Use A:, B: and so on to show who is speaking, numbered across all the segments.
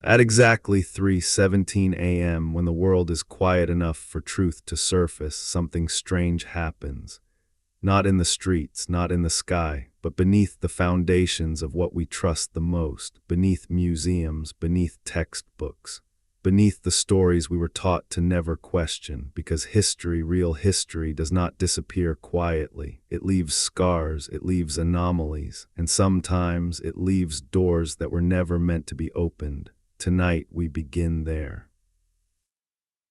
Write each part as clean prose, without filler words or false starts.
A: At exactly 3:17 a.m., when the world is quiet enough for truth to surface, something strange happens. Not in the streets, not in the sky, but beneath the foundations of what we trust the most, beneath museums, beneath textbooks, beneath the stories we were taught to never question, because history, real history, does not disappear quietly. It leaves scars, it leaves anomalies, and sometimes it leaves doors that were never meant to be opened. Tonight we begin there.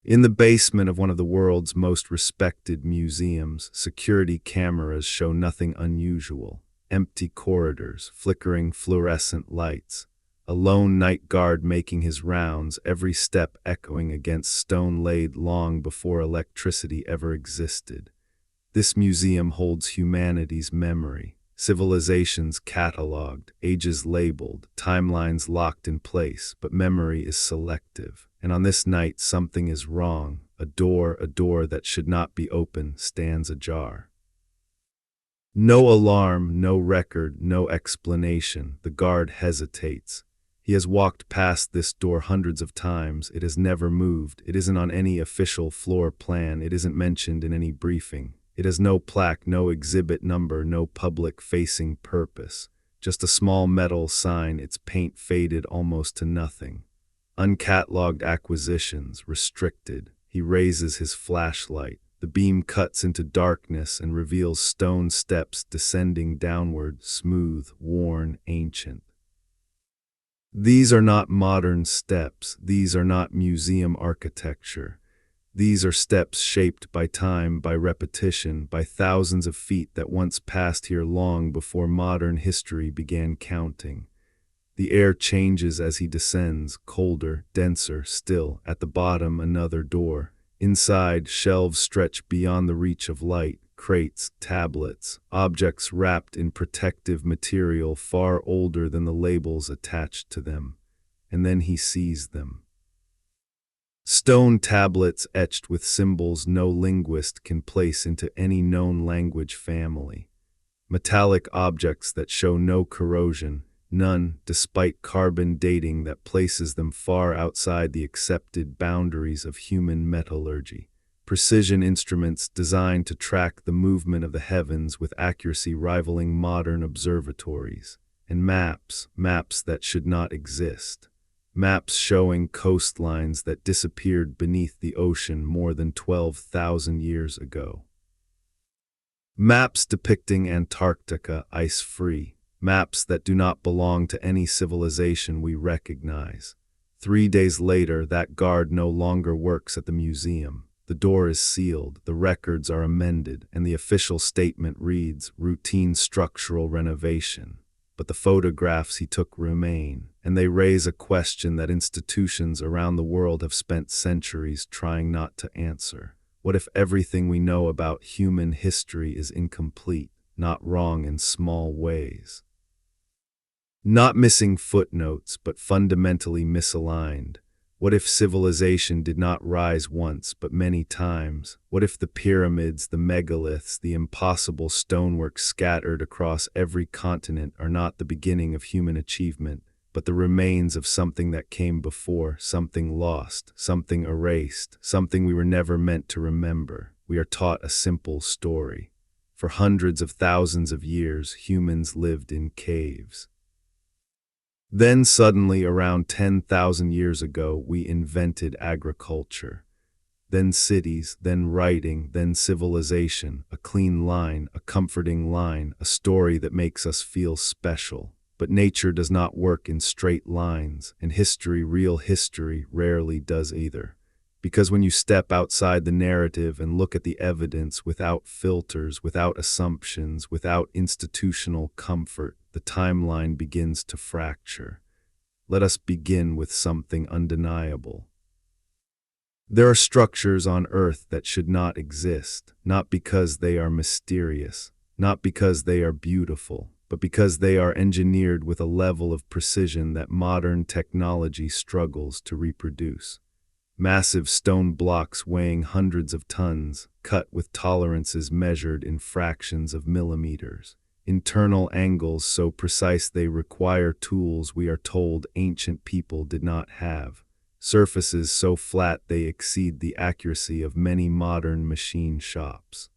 A: In the basement of one of the world's most respected museums, security cameras show nothing unusual. Empty corridors, flickering fluorescent lights, a lone night guard making his rounds, every step echoing against stone laid long before electricity ever existed. This museum holds humanity's memory, civilizations catalogued, ages labeled, timelines locked in place, but memory is selective. And on this night, something is wrong. A door that should not be open, stands ajar. No alarm, no record, no explanation. The guard hesitates. He has walked past this door hundreds of times. It has never moved. It isn't on any official floor plan. It isn't mentioned in any briefing. It has no plaque, no exhibit number, no public-facing purpose. Just a small metal sign, its paint faded almost to nothing. Uncatalogued acquisitions, restricted. He raises his flashlight. The beam cuts into darkness and reveals stone steps descending downward, smooth, worn, ancient. These are not modern steps. These are not museum architecture. These are steps shaped by time, by repetition, by thousands of feet that once passed here long before modern history began counting. The air changes as he descends, colder, denser, still. At the bottom, another door. Inside, shelves stretch beyond the reach of light, crates, tablets, objects wrapped in protective material far older than the labels attached to them. And then he sees them. Stone tablets etched with symbols no linguist can place into any known language family. Metallic objects that show no corrosion, none, despite carbon dating that places them far outside the accepted boundaries of human metallurgy. Precision instruments designed to track the movement of the heavens with accuracy rivaling modern observatories. And maps that should not exist. Maps showing coastlines that disappeared beneath the ocean more than 12,000 years ago. Maps depicting Antarctica ice-free. Maps that do not belong to any civilization we recognize. 3 days later, that guard no longer works at the museum. The door is sealed, the records are amended, and the official statement reads, routine structural renovation. But the photographs he took remain, and they raise a question that institutions around the world have spent centuries trying not to answer. What if everything we know about human history is incomplete, not wrong in small ways? Not missing footnotes, but fundamentally misaligned. What if civilization did not rise once, but many times? What if the pyramids, the megaliths, the impossible stonework scattered across every continent are not the beginning of human achievement, but the remains of something that came before, something lost, something erased, something we were never meant to remember? We are taught a simple story. For hundreds of thousands of years, humans lived in caves. Then suddenly, around 10,000 years ago, we invented agriculture. Then cities, then writing, then civilization, a clean line, a comforting line, a story that makes us feel special. But nature does not work in straight lines, and history, real history, rarely does either. Because when you step outside the narrative and look at the evidence without filters, without assumptions, without institutional comfort, the timeline begins to fracture. Let us begin with something undeniable. There are structures on Earth that should not exist, not because they are mysterious, not because they are beautiful, but because they are engineered with a level of precision that modern technology struggles to reproduce. Massive stone blocks weighing hundreds of tons, cut with tolerances measured in fractions of millimeters. internal angles so precise they require tools we are told ancient people did not have, surfaces so flat they exceed the accuracy of many modern machine shops.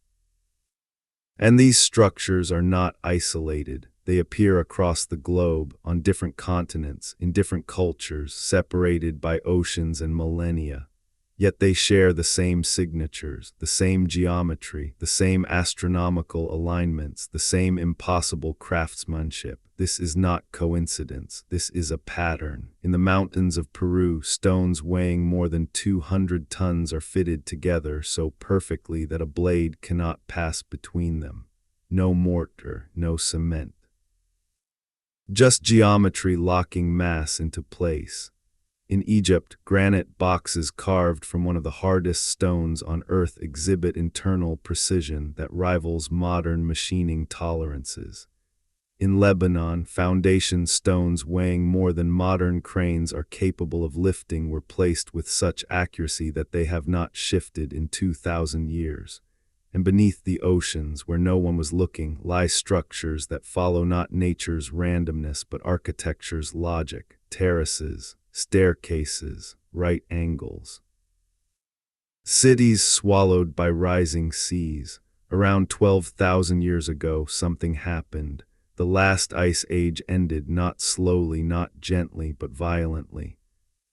A: And these structures are not isolated. They appear across the globe, on different continents, in different cultures, separated by oceans and millennia. Yet they share the same signatures, the same geometry, the same astronomical alignments, the same impossible craftsmanship. This is not coincidence. This is a pattern. In the mountains of Peru, stones weighing more than 200 tons are fitted together so perfectly that a blade cannot pass between them. No mortar, no cement. Just geometry locking mass into place. In Egypt, granite boxes carved from one of the hardest stones on earth exhibit internal precision that rivals modern machining tolerances. In Lebanon, foundation stones weighing more than modern cranes are capable of lifting were placed with such accuracy that they have not shifted in 2,000 years. And beneath the oceans, where no one was looking, lie structures that follow not nature's randomness but architecture's logic, terraces, staircases, right angles. Cities swallowed by rising seas. Around 12,000 years ago, something happened. The last ice age ended not slowly, not gently, but violently.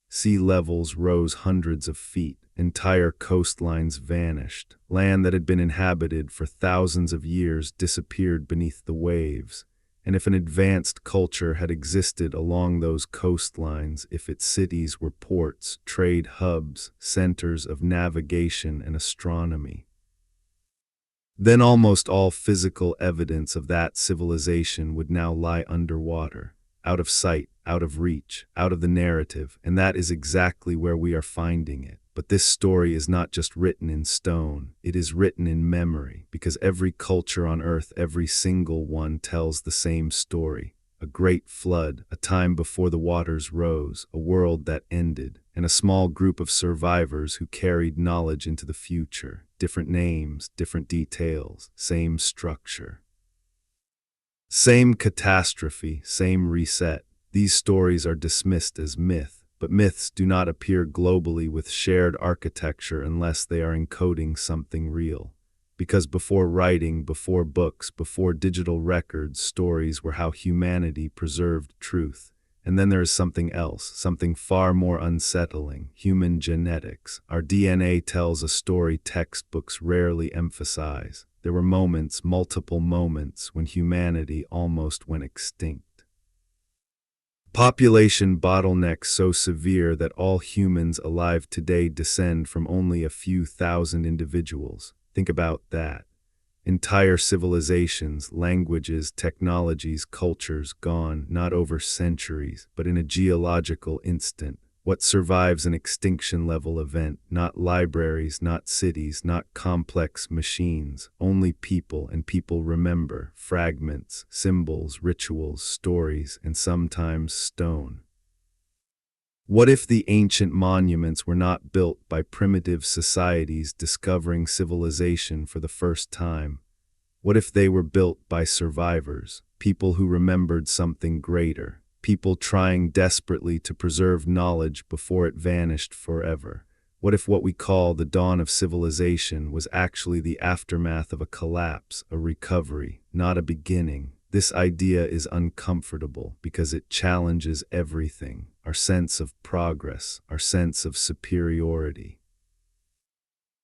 A: Sea levels rose hundreds of feet. Entire coastlines vanished. Land that had been inhabited for thousands of years disappeared beneath the waves. And if an advanced culture had existed along those coastlines, if its cities were ports, trade hubs, centers of navigation and astronomy, then almost all physical evidence of that civilization would now lie underwater, out of sight, out of reach, out of the narrative, and that is exactly where we are finding it. But this story is not just written in stone, it is written in memory, because every culture on earth, every single one tells the same story. A great flood, a time before the waters rose, a world that ended, and a small group of survivors who carried knowledge into the future. Different names, different details, same structure. Same catastrophe, same reset. These stories are dismissed as myth. But myths do not appear globally with shared architecture unless they are encoding something real. Because before writing, before books, before digital records, stories were how humanity preserved truth. And then there is something else, something far more unsettling, human genetics. Our DNA tells a story textbooks rarely emphasize. There were moments, multiple moments, when humanity almost went extinct. Population bottlenecks so severe that all humans alive today descend from only a few thousand individuals. Think about that. Entire civilizations, languages, technologies, cultures gone, not over centuries, but in a geological instant. What survives an extinction-level event? Not libraries, not cities, not complex machines, only people, and people remember. Fragments, symbols, rituals, stories, and sometimes stone. What if the ancient monuments were not built by primitive societies discovering civilization for the first time? What if they were built by survivors, people who remembered something greater? People trying desperately to preserve knowledge before it vanished forever. What if what we call the dawn of civilization was actually the aftermath of a collapse, a recovery, not a beginning? This idea is uncomfortable because it challenges everything, our sense of progress, our sense of superiority.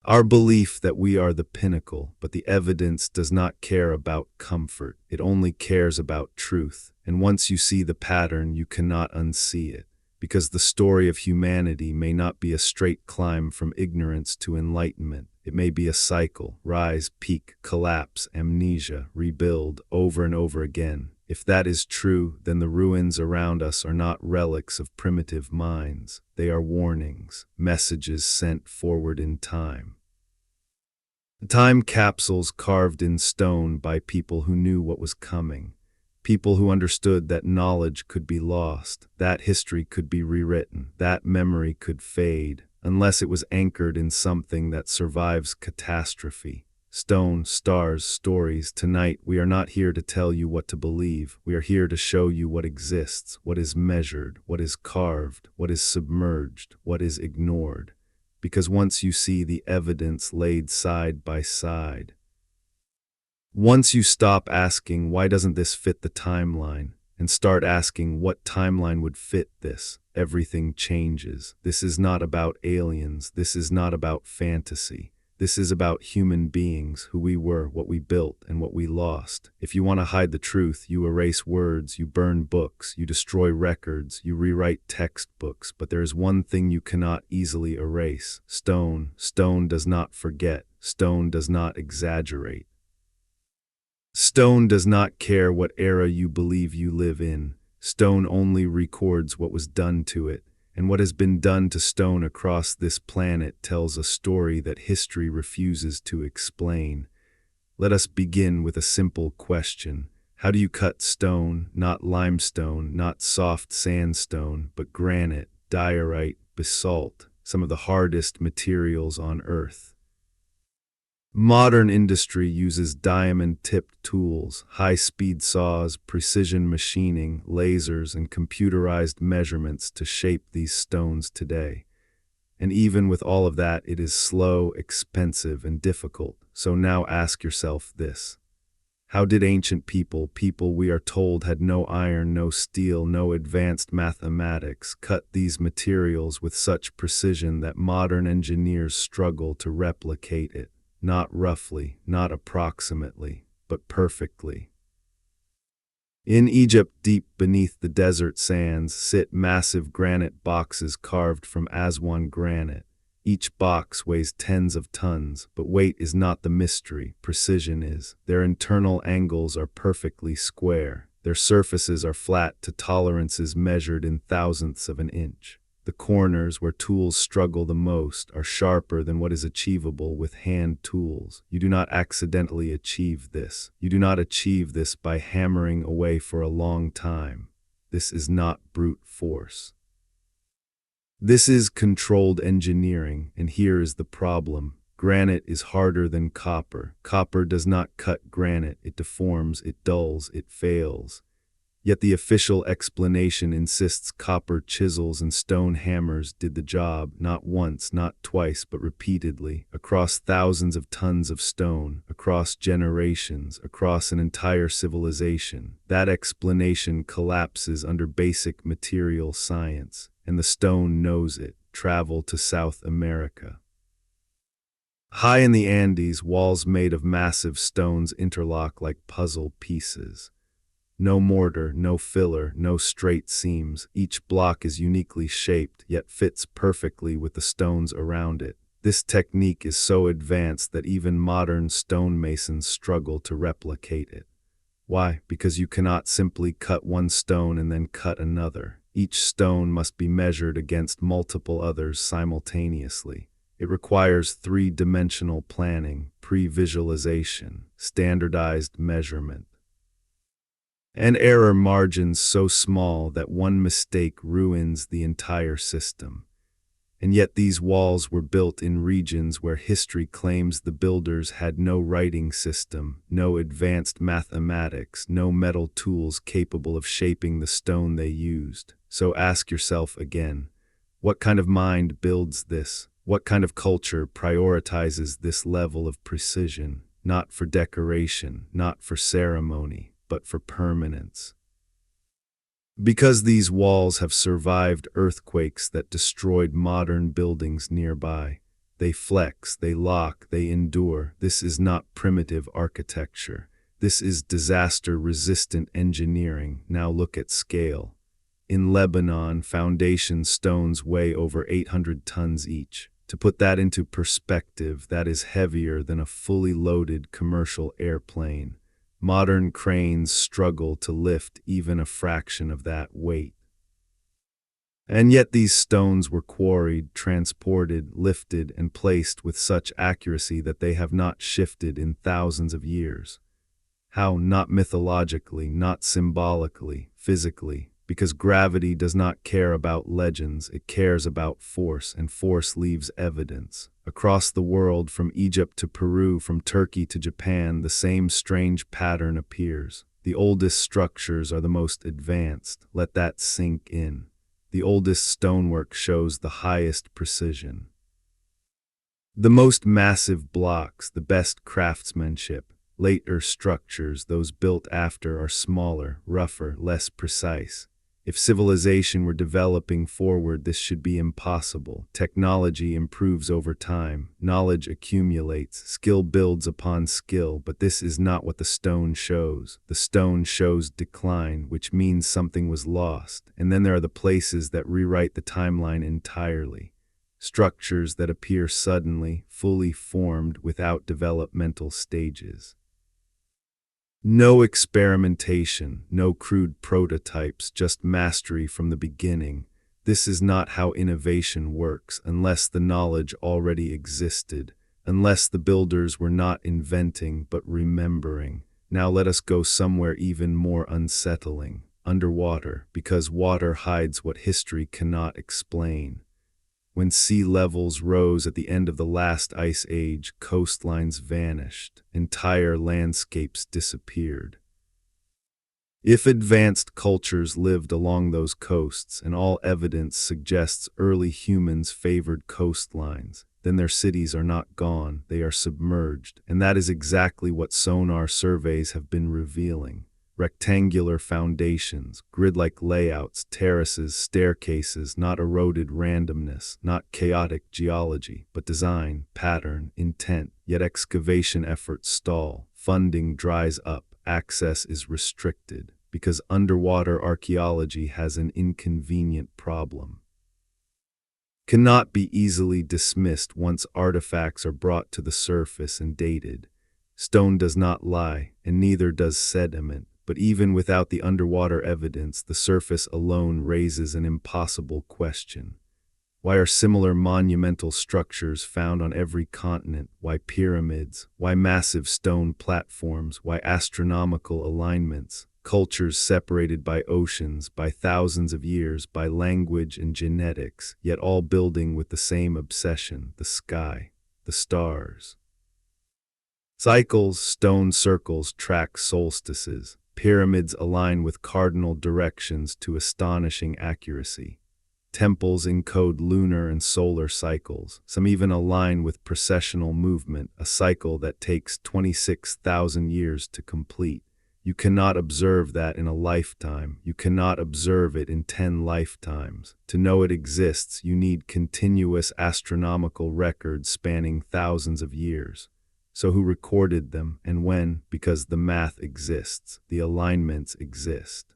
A: Our belief that we are the pinnacle, but the evidence does not care about comfort. It only cares about truth. And once you see the pattern, you cannot unsee it. Because the story of humanity may not be a straight climb from ignorance to enlightenment. It may be a cycle, rise, peak, collapse, amnesia, rebuild, over and over again. If that is true, then the ruins around us are not relics of primitive minds. They are warnings, messages sent forward in time. Time capsules carved in stone by people who knew what was coming. People who understood that knowledge could be lost, that history could be rewritten, that memory could fade, unless it was anchored in something that survives catastrophe. Stone, stars, stories. Tonight, we are not here to tell you what to believe. We are here to show you what exists, what is measured, what is carved, what is submerged, what is ignored. Because once you see the evidence laid side by side, once you stop asking, why doesn't this fit the timeline, and start asking what timeline would fit this, everything changes. This is not about aliens. This is not about fantasy. This is about human beings, who we were, what we built, and what we lost. If you want to hide the truth, you erase words, you burn books, you destroy records, you rewrite textbooks. But there is one thing you cannot easily erase. Stone. Stone does not forget. Stone does not exaggerate. Stone does not care what era you believe you live in. Stone only records what was done to it, and what has been done to stone across this planet tells a story that history refuses to explain. Let us begin with a simple question. How do you cut stone? Not limestone, not soft sandstone, but granite, diorite, basalt, some of the hardest materials on Earth. Modern industry uses diamond-tipped tools, high-speed saws, precision machining, lasers, and computerized measurements to shape these stones today. And even with all of that, it is slow, expensive, and difficult. So now ask yourself this. How did ancient people we are told had no iron, no steel, no advanced mathematics, cut these materials with such precision that modern engineers struggle to replicate it? Not roughly, not approximately, but perfectly. In Egypt, deep beneath the desert sands, sit massive granite boxes carved from Aswan granite. Each box weighs tens of tons, but weight is not the mystery, precision is. Their internal angles are perfectly square. Their surfaces are flat to tolerances measured in thousandths of an inch. The corners, where tools struggle the most, are sharper than what is achievable with hand tools. You do not accidentally achieve this. You do not achieve this by hammering away for a long time. This is not brute force. This is controlled engineering, and here is the problem. Granite is harder than copper. Copper does not cut granite. It deforms, it dulls, it fails. Yet the official explanation insists copper chisels and stone hammers did the job, not once, not twice, but repeatedly, across thousands of tons of stone, across generations, across an entire civilization. That explanation collapses under basic material science, and the stone knows it. Travel to South America. High in the Andes, walls made of massive stones interlock like puzzle pieces. No mortar, no filler, no straight seams. Each block is uniquely shaped, yet fits perfectly with the stones around it. This technique is so advanced that even modern stonemasons struggle to replicate it. Why? Because you cannot simply cut one stone and then cut another. Each stone must be measured against multiple others simultaneously. It requires three-dimensional planning, pre-visualization, standardized measurement, and error margins so small that one mistake ruins the entire system. And yet these walls were built in regions where history claims the builders had no writing system, no advanced mathematics, no metal tools capable of shaping the stone they used. So ask yourself again, what kind of mind builds this? What kind of culture prioritizes this level of precision? Not for decoration, not for ceremony, but for permanence. Because these walls have survived earthquakes that destroyed modern buildings nearby. They flex, they lock, they endure. This is not primitive architecture. This is disaster-resistant engineering. Now look at scale. In Lebanon, foundation stones weigh over 800 tons each. To put that into perspective, that is heavier than a fully loaded commercial airplane. Modern cranes struggle to lift even a fraction of that weight. And yet these stones were quarried, transported, lifted, and placed with such accuracy that they have not shifted in thousands of years. How? Not mythologically, not symbolically, physically. Because gravity does not care about legends, it cares about force, and force leaves evidence. Across the world, from Egypt to Peru, from Turkey to Japan, the same strange pattern appears. The oldest structures are the most advanced. Let that sink in. The oldest stonework shows the highest precision. The most massive blocks, the best craftsmanship. Later structures, those built after, are smaller, rougher, less precise. If civilization were developing forward, this should be impossible. Technology improves over time, knowledge accumulates, skill builds upon skill, but this is not what the stone shows. The stone shows decline, which means something was lost, and then there are the places that rewrite the timeline entirely. Structures that appear suddenly, fully formed, without developmental stages. No experimentation, no crude prototypes, just mastery from the beginning. This is not how innovation works, unless the knowledge already existed, unless the builders were not inventing but remembering. Now let us go somewhere even more unsettling, underwater, because water hides what history cannot explain. When sea levels rose at the end of the last ice age, coastlines vanished, entire landscapes disappeared. If advanced cultures lived along those coasts, and all evidence suggests early humans favored coastlines, then their cities are not gone, they are submerged, and that is exactly what sonar surveys have been revealing. Rectangular foundations, grid-like layouts, terraces, staircases, not eroded randomness, not chaotic geology, but design, pattern, intent. Yet excavation efforts stall, funding dries up, access is restricted, because underwater archaeology has an inconvenient problem. Cannot be easily dismissed once artifacts are brought to the surface and dated. Stone does not lie, and neither does sediment. But even without the underwater evidence, the surface alone raises an impossible question. Why are similar monumental structures found on every continent? Why pyramids? Why massive stone platforms? Why astronomical alignments? Cultures separated by oceans, by thousands of years, by language and genetics, yet all building with the same obsession: the sky, the stars. Cycles, stone circles track solstices. Pyramids align with cardinal directions to astonishing accuracy. Temples encode lunar and solar cycles. Some even align with precessional movement, a cycle that takes 26,000 years to complete. You cannot observe that in a lifetime. You cannot observe it in 10 lifetimes. To know it exists, you need continuous astronomical records spanning thousands of years. So who recorded them, and when? Because the math exists, the alignments exist.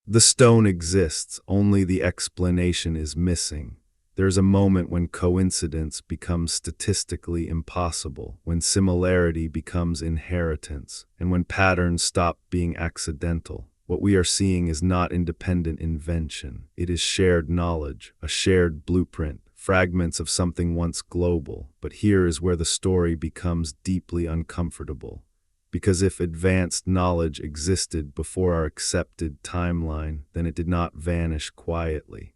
A: The stone exists, only the explanation is missing. There's a moment when coincidence becomes statistically impossible, when similarity becomes inheritance, and when patterns stop being accidental. What we are seeing is not independent invention. It is shared knowledge, a shared blueprint. Fragments of something once global, but here is where the story becomes deeply uncomfortable. Because if advanced knowledge existed before our accepted timeline, then it did not vanish quietly.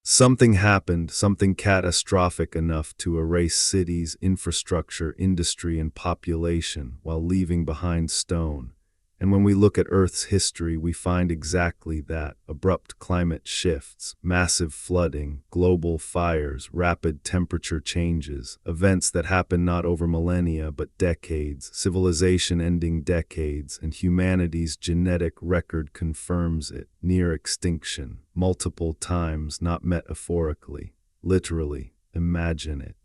A: Something happened, something catastrophic enough to erase cities, infrastructure, industry, and population while leaving behind stone. And when we look at Earth's history, we find exactly that: abrupt climate shifts, massive flooding, global fires, rapid temperature changes, events that happen not over millennia but decades, civilization ending decades, and humanity's genetic record confirms it: near extinction, multiple times, not metaphorically, literally. Imagine it.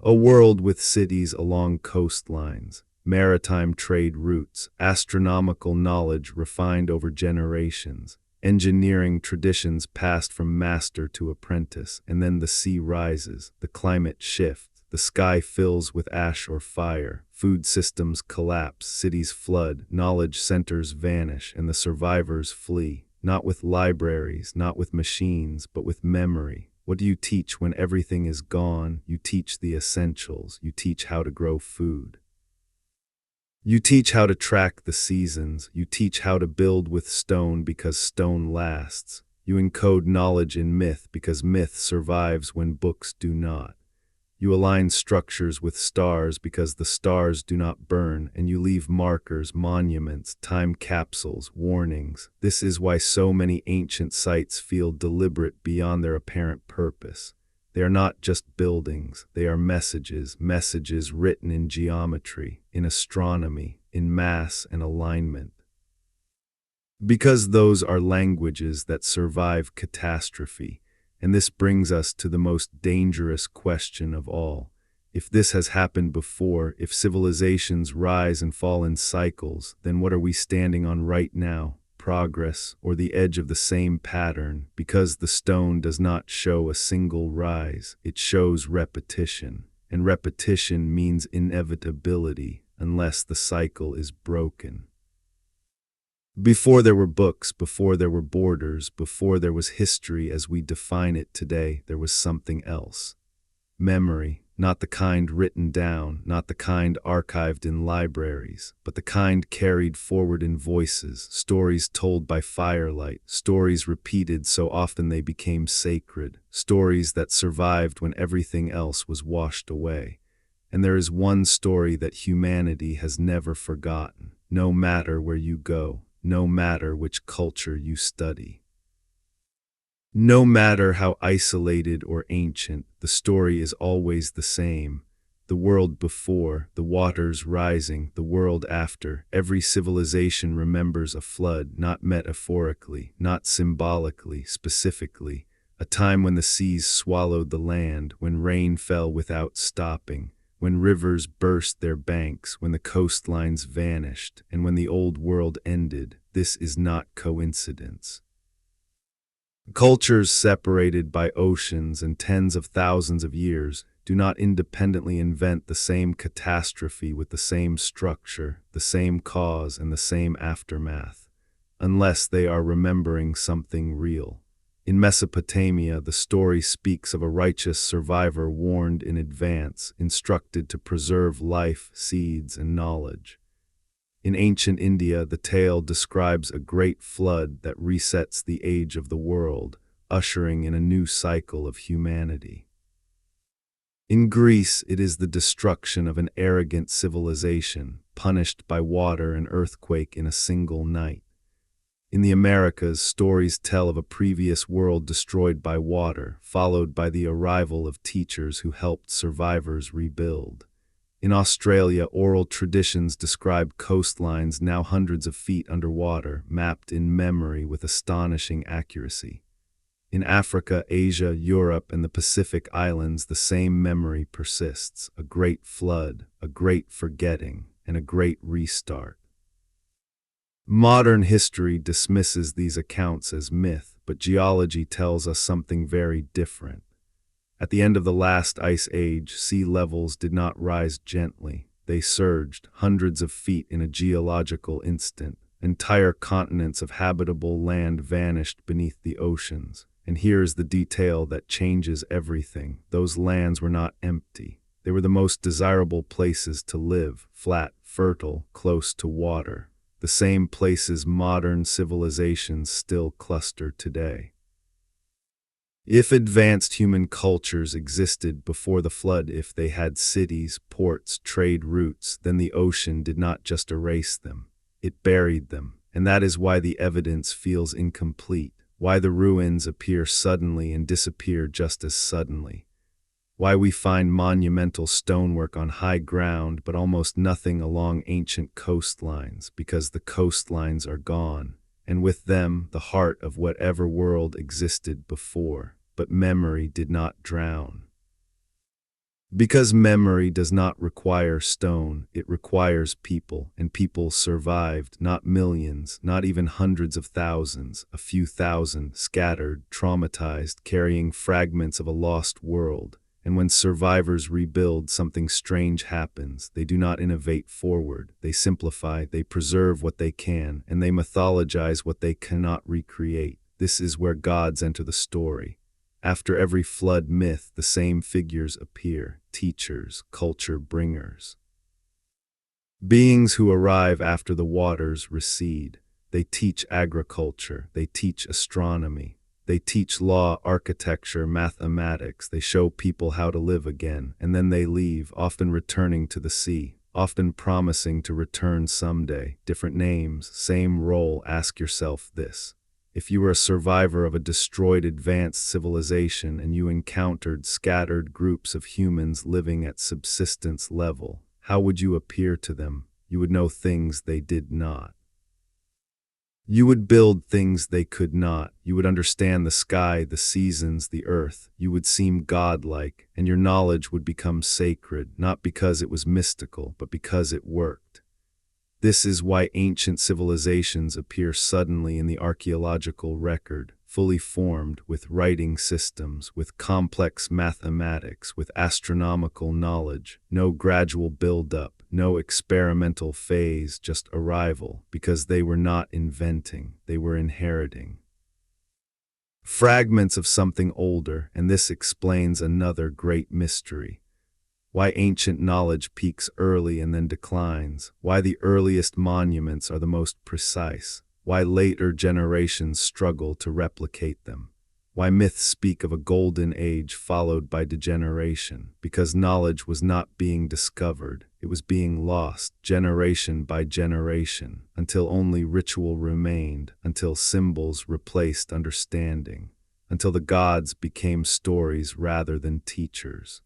A: A world with cities along coastlines, maritime trade routes, astronomical knowledge refined over generations, engineering traditions passed from master to apprentice, and then the sea rises, the climate shifts, the sky fills with ash or fire, food systems collapse, cities flood, knowledge centers vanish, and the survivors flee, not with libraries, not with machines, but with memory. What do you teach when everything is gone? You teach the essentials. You teach how to grow food. You teach how to track the seasons. You teach how to build with stone because stone lasts. You encode knowledge in myth because myth survives when books do not. You align structures with stars because the stars do not burn, and you leave markers, monuments, time capsules, warnings. This is why so many ancient sites feel deliberate beyond their apparent purpose. They are not just buildings, they are messages, messages written in geometry, in astronomy, in mass and alignment. Because those are languages that survive catastrophe. And this brings us to the most dangerous question of all. If this has happened before, if civilizations rise and fall in cycles, then what are we standing on right now? Progress, or the edge of the same pattern? Because the stone does not show a single rise, it shows repetition. And repetition means inevitability, unless the cycle is broken. Before there were books, before there were borders, before there was history as we define it today, there was something else. Memory, not the kind written down, not the kind archived in libraries, but the kind carried forward in voices, stories told by firelight, stories repeated so often they became sacred, stories that survived when everything else was washed away. And there is one story that humanity has never forgotten, no matter where you go. No matter which culture you study. No matter how isolated or ancient, the story is always the same. The world before, the waters rising, the world after. Every civilization remembers a flood, not metaphorically, not symbolically, specifically. A time when the seas swallowed the land, when rain fell without stopping. When rivers burst their banks, when the coastlines vanished, and when the old world ended. This is not coincidence. Cultures separated by oceans and tens of thousands of years do not independently invent the same catastrophe with the same structure, the same cause, and the same aftermath, unless they are remembering something real. In Mesopotamia, the story speaks of a righteous survivor warned in advance, instructed to preserve life, seeds, and knowledge. In ancient India, the tale describes a great flood that resets the age of the world, ushering in a new cycle of humanity. In Greece, it is the destruction of an arrogant civilization, punished by water and earthquake in a single night. In the Americas, stories tell of a previous world destroyed by water, followed by the arrival of teachers who helped survivors rebuild. In Australia, oral traditions describe coastlines now hundreds of feet underwater, mapped in memory with astonishing accuracy. In Africa, Asia, Europe, and the Pacific Islands, the same memory persists: a great flood, a great forgetting, and a great restart. Modern history dismisses these accounts as myth, but geology tells us something very different. At the end of the last ice age, sea levels did not rise gently. They surged hundreds of feet in a geological instant. Entire continents of habitable land vanished beneath the oceans. And here is the detail that changes everything. Those lands were not empty. They were the most desirable places to live, flat, fertile, close to water. The same places modern civilizations still cluster today. If advanced human cultures existed before the flood, if they had cities, ports, trade routes, then the ocean did not just erase them, it buried them. And that is why the evidence feels incomplete, why the ruins appear suddenly and disappear just as suddenly. Why we find monumental stonework on high ground but almost nothing along ancient coastlines, because the coastlines are gone, and with them the heart of whatever world existed before. But memory did not drown. Because memory does not require stone, it requires people, and people survived, not millions, not even hundreds of thousands, a few thousand, scattered, traumatized, carrying fragments of a lost world. And when survivors rebuild, something strange happens. They do not innovate forward. They simplify, they preserve what they can, and they mythologize what they cannot recreate. This is where gods enter the story. After every flood myth, the same figures appear: teachers, culture bringers. Beings who arrive after the waters recede. They teach agriculture, they teach astronomy, they teach law, architecture, mathematics, they show people how to live again, and then they leave, often returning to the sea, often promising to return someday. Different names, same role. Ask yourself this. If you were a survivor of a destroyed advanced civilization and you encountered scattered groups of humans living at subsistence level, how would you appear to them? You would know things they did not. You would build things they could not. You would understand the sky, the seasons, the earth. You would seem godlike, and your knowledge would become sacred, not because it was mystical, but because it worked. This is why ancient civilizations appear suddenly in the archaeological record, fully formed, with writing systems, with complex mathematics, with astronomical knowledge, no gradual build-up, no experimental phase, just arrival, because they were not inventing, they were inheriting. Fragments of something older, and this explains another great mystery. Why ancient knowledge peaks early and then declines, why the earliest monuments are the most precise, why later generations struggle to replicate them, why myths speak of a golden age followed by degeneration, because knowledge was not being discovered, it was being lost generation by generation, until only ritual remained, until symbols replaced understanding, until the gods became stories rather than teachers.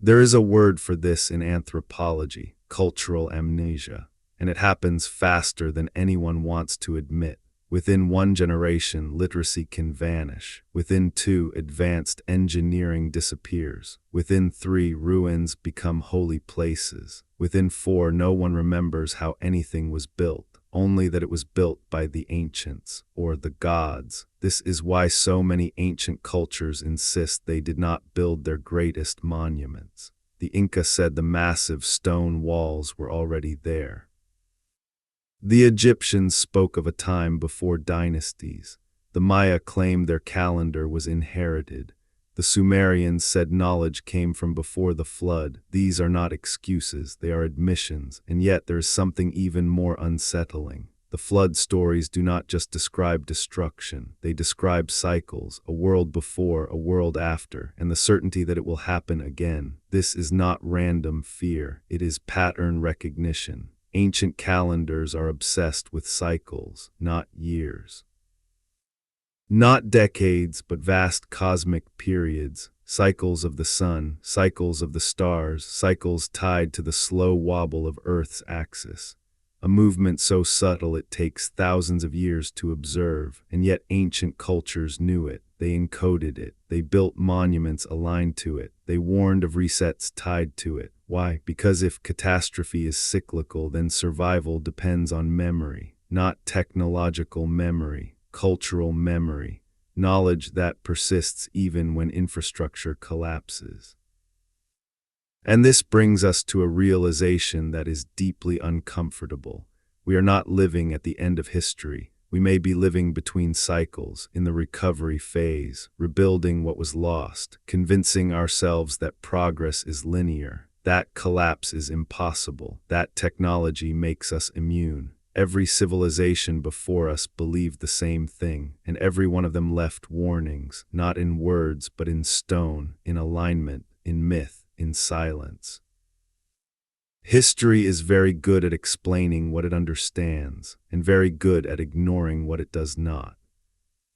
A: There is a word for this in anthropology, cultural amnesia, and it happens faster than anyone wants to admit. Within one generation, literacy can vanish. Within two, advanced engineering disappears. Within three, ruins become holy places. Within four, no one remembers how anything was built, only that it was built by the ancients, or the gods. This is why so many ancient cultures insist they did not build their greatest monuments. The Inca said the massive stone walls were already there. The Egyptians spoke of a time before dynasties. The Maya claimed their calendar was inherited. The Sumerians said knowledge came from before the flood. These are not excuses, they are admissions, and yet there is something even more unsettling. The flood stories do not just describe destruction, they describe cycles, a world before, a world after, and the certainty that it will happen again. This is not random fear, it is pattern recognition. Ancient calendars are obsessed with cycles, not years. Not decades, but vast cosmic periods, cycles of the sun, cycles of the stars, cycles tied to the slow wobble of Earth's axis. A movement so subtle it takes thousands of years to observe, and yet ancient cultures knew it. They encoded it. They built monuments aligned to it. They warned of resets tied to it. Why? Because if catastrophe is cyclical, then survival depends on memory, not technological memory, cultural memory, knowledge that persists even when infrastructure collapses. And this brings us to a realization that is deeply uncomfortable. We are not living at the end of history. We may be living between cycles, in the recovery phase, rebuilding what was lost, convincing ourselves that progress is linear. That collapse is impossible. That technology makes us immune. Every civilization before us believed the same thing, and every one of them left warnings, not in words, but in stone, in alignment, in myth, in silence. History is very good at explaining what it understands, and very good at ignoring what it does not.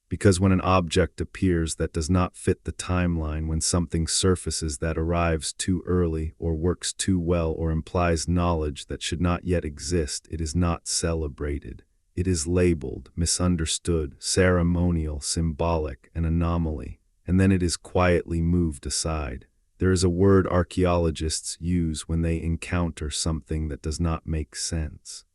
A: Because when an object appears that does not fit the timeline, when something surfaces that arrives too early, or works too well, or implies knowledge that should not yet exist, it is not celebrated. It is labeled, misunderstood, ceremonial, symbolic, an anomaly, and then it is quietly moved aside. There is a word archaeologists use when they encounter something that does not make sense.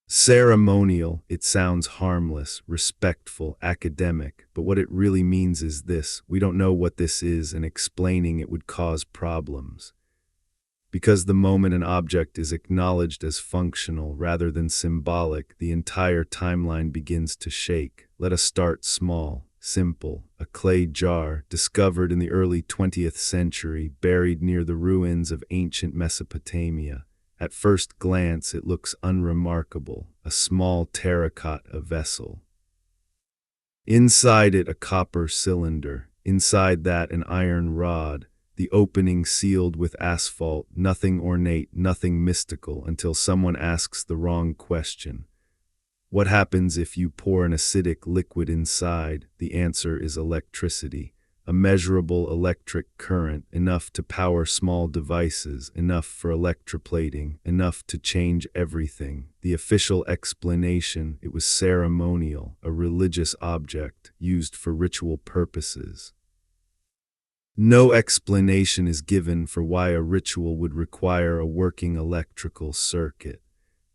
A: Ceremonial, it sounds harmless, respectful, academic, but what it really means is this: we don't know what this is, and explaining it would cause problems. Because the moment an object is acknowledged as functional rather than symbolic, the entire timeline begins to shake. Let us start small. simple, a clay jar discovered in the early 20th century, buried near the ruins of ancient Mesopotamia. At first glance, it looks unremarkable, a small terracotta vessel. Inside it, a copper cylinder. Inside that, an iron rod. The opening sealed with asphalt, nothing ornate, nothing mystical, until someone asks the wrong question. What happens if you pour an acidic liquid inside? The answer is electricity. A measurable electric current, enough to power small devices, enough for electroplating, enough to change everything. The official explanation: it was ceremonial, a religious object used for ritual purposes. No explanation is given for why a ritual would require a working electrical circuit.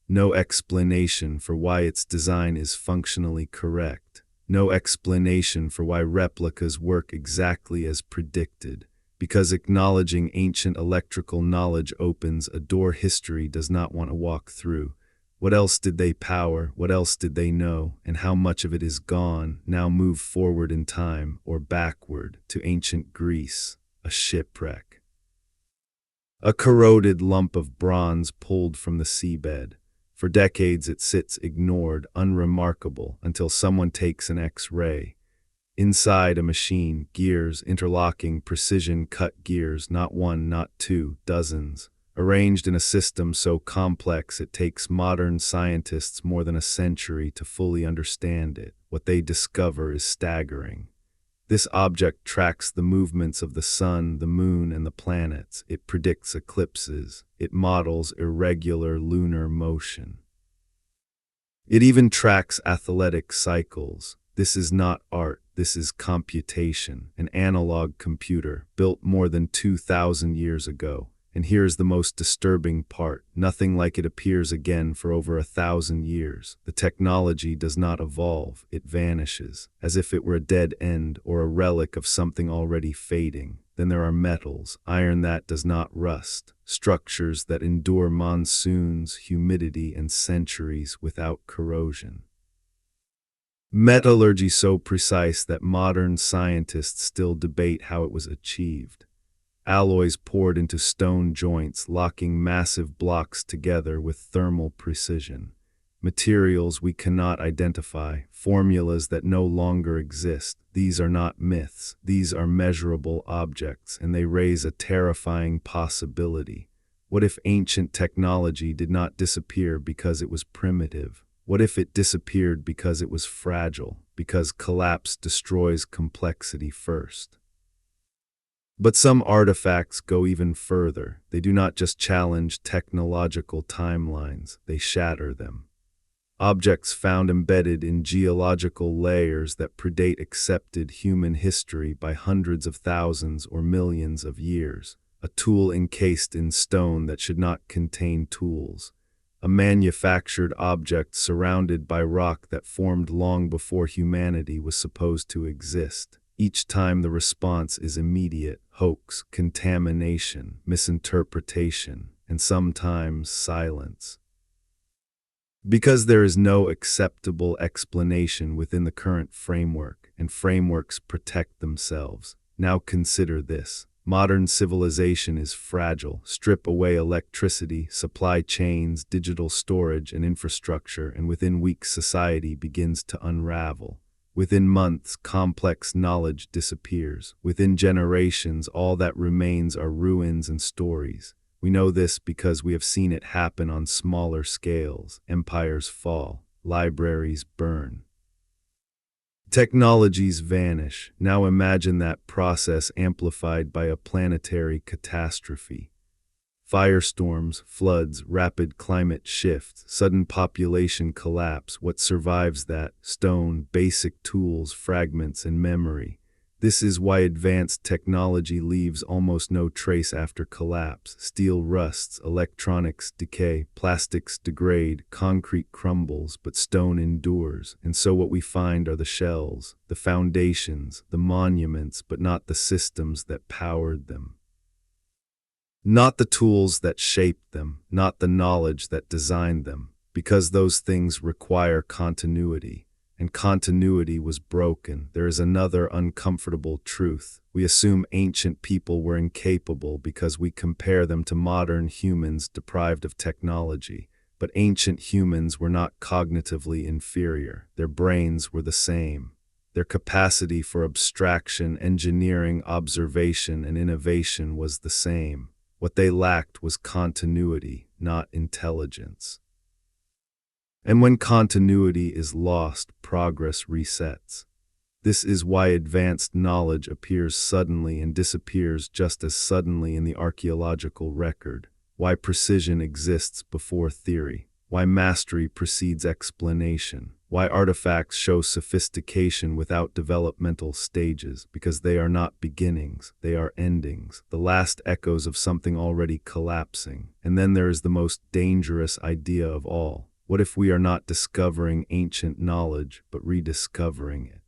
A: No explanation for why its design is functionally correct. No explanation for why replicas work exactly as predicted. Because acknowledging ancient electrical knowledge opens a door history does not want to walk through. What else did they power? What else did they know? And how much of it is gone? Now move forward in time, or backward, to ancient Greece, a shipwreck. A corroded lump of bronze pulled from the seabed. For decades it sits ignored, unremarkable, until someone takes an X-ray. Inside a machine, gears, interlocking, precision-cut gears, not one, not two, dozens, arranged in a system so complex it takes modern scientists more than a century to fully understand it. What they discover is staggering. This object tracks the movements of the sun, the moon, and the planets. It predicts eclipses. It models irregular lunar motion. It even tracks athletic cycles. This is not art. This is computation, an analog computer built more than 2,000 years ago. And here's the most disturbing part. Nothing like it appears again for over 1,000 years. The technology does not evolve. It vanishes, as if it were a dead end or a relic of something already fading. Then there are metals, iron that does not rust, structures that endure monsoons, humidity, and centuries without corrosion. Metallurgy so precise that modern scientists still debate how it was achieved. Alloys poured into stone joints, locking massive blocks together with thermal precision. Materials we cannot identify, formulas that no longer exist. These are not myths. These are measurable objects, and they raise a terrifying possibility. What if ancient technology did not disappear because it was primitive? What if it disappeared because it was fragile, because collapse destroys complexity first? But some artifacts go even further. They do not just challenge technological timelines, they shatter them. Objects found embedded in geological layers that predate accepted human history by hundreds of thousands or millions of years. A tool encased in stone that should not contain tools. A manufactured object surrounded by rock that formed long before humanity was supposed to exist. Each time the response is immediate: hoax, contamination, misinterpretation, and sometimes silence. Because there is no acceptable explanation within the current framework, and frameworks protect themselves. Now consider this. Modern civilization is fragile. Strip away electricity, supply chains, digital storage, and infrastructure, and within weeks society begins to unravel. Within months, complex knowledge disappears. Within generations, all that remains are ruins and stories. We know this because we have seen it happen on smaller scales. Empires fall, libraries burn. Technologies vanish. Now imagine that process amplified by a planetary catastrophe. Firestorms, floods, rapid climate shifts, sudden population collapse. What survives that? Stone, basic tools, fragments, and memory. This is why advanced technology leaves almost no trace after collapse. Steel rusts, electronics decay, plastics degrade, concrete crumbles, but stone endures. And so what we find are the shells, the foundations, the monuments, but not the systems that powered them. Not the tools that shaped them, not the knowledge that designed them, because those things require continuity. and continuity was broken. There is another uncomfortable truth. We assume ancient people were incapable because we compare them to modern humans deprived of technology. But ancient humans were not cognitively inferior. Their brains were the same. Their capacity for abstraction, engineering, observation, and innovation was the same. What they lacked was continuity, not intelligence. And when continuity is lost, progress resets. This is why advanced knowledge appears suddenly and disappears just as suddenly in the archaeological record, why precision exists before theory, why mastery precedes explanation, why artifacts show sophistication without developmental stages, because they are not beginnings, they are endings, the last echoes of something already collapsing. And then there is the most dangerous idea of all. What if we are not discovering ancient knowledge, but rediscovering it?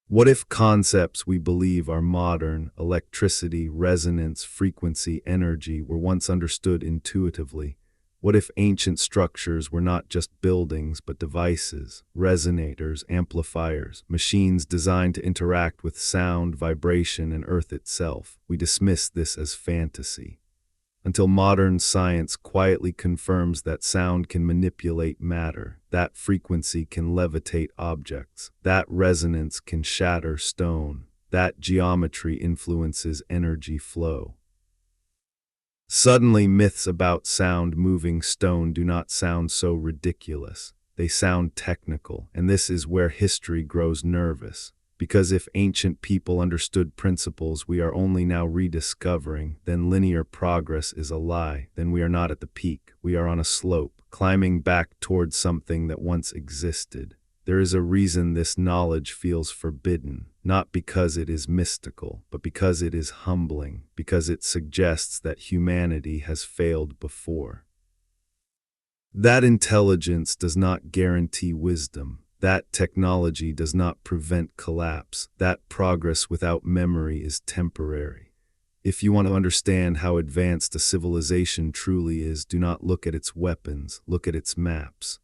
A: What if concepts we believe are modern, electricity, resonance, frequency, energy, were once understood intuitively? What if ancient structures were not just buildings, but devices, resonators, amplifiers, machines designed to interact with sound, vibration, and Earth itself? We dismiss this as fantasy, until modern science quietly confirms that sound can manipulate matter, that frequency can levitate objects, that resonance can shatter stone, that geometry influences energy flow. Suddenly, myths about sound moving stone do not sound so ridiculous. They sound technical, and this is where history grows nervous. Because if ancient people understood principles we are only now rediscovering, then linear progress is a lie. Then we are not at the peak, we are on a slope, climbing back towards something that once existed. There is a reason this knowledge feels forbidden, not because it is mystical, but because it is humbling, because it suggests that humanity has failed before. That intelligence does not guarantee wisdom. That technology does not prevent collapse. That progress without memory is temporary. If you want to understand how advanced a civilization truly is, do not look at its weapons, look at its maps.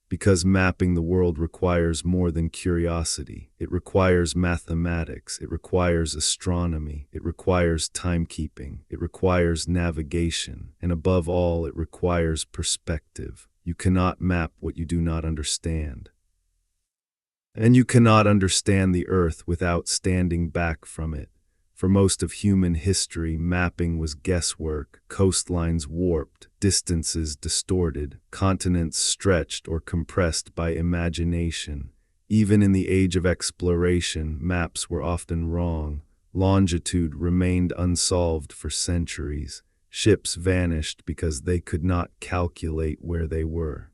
A: Because mapping the world requires more than curiosity. It requires mathematics, it requires astronomy, it requires timekeeping, it requires navigation, and above all, it requires perspective. You cannot map what you do not understand. And you cannot understand the earth without standing back from it. For most of human history, mapping was guesswork, coastlines warped, distances distorted, continents stretched or compressed by imagination. Even in the age of exploration, maps were often wrong. Longitude remained unsolved for centuries. Ships vanished because they could not calculate where they were.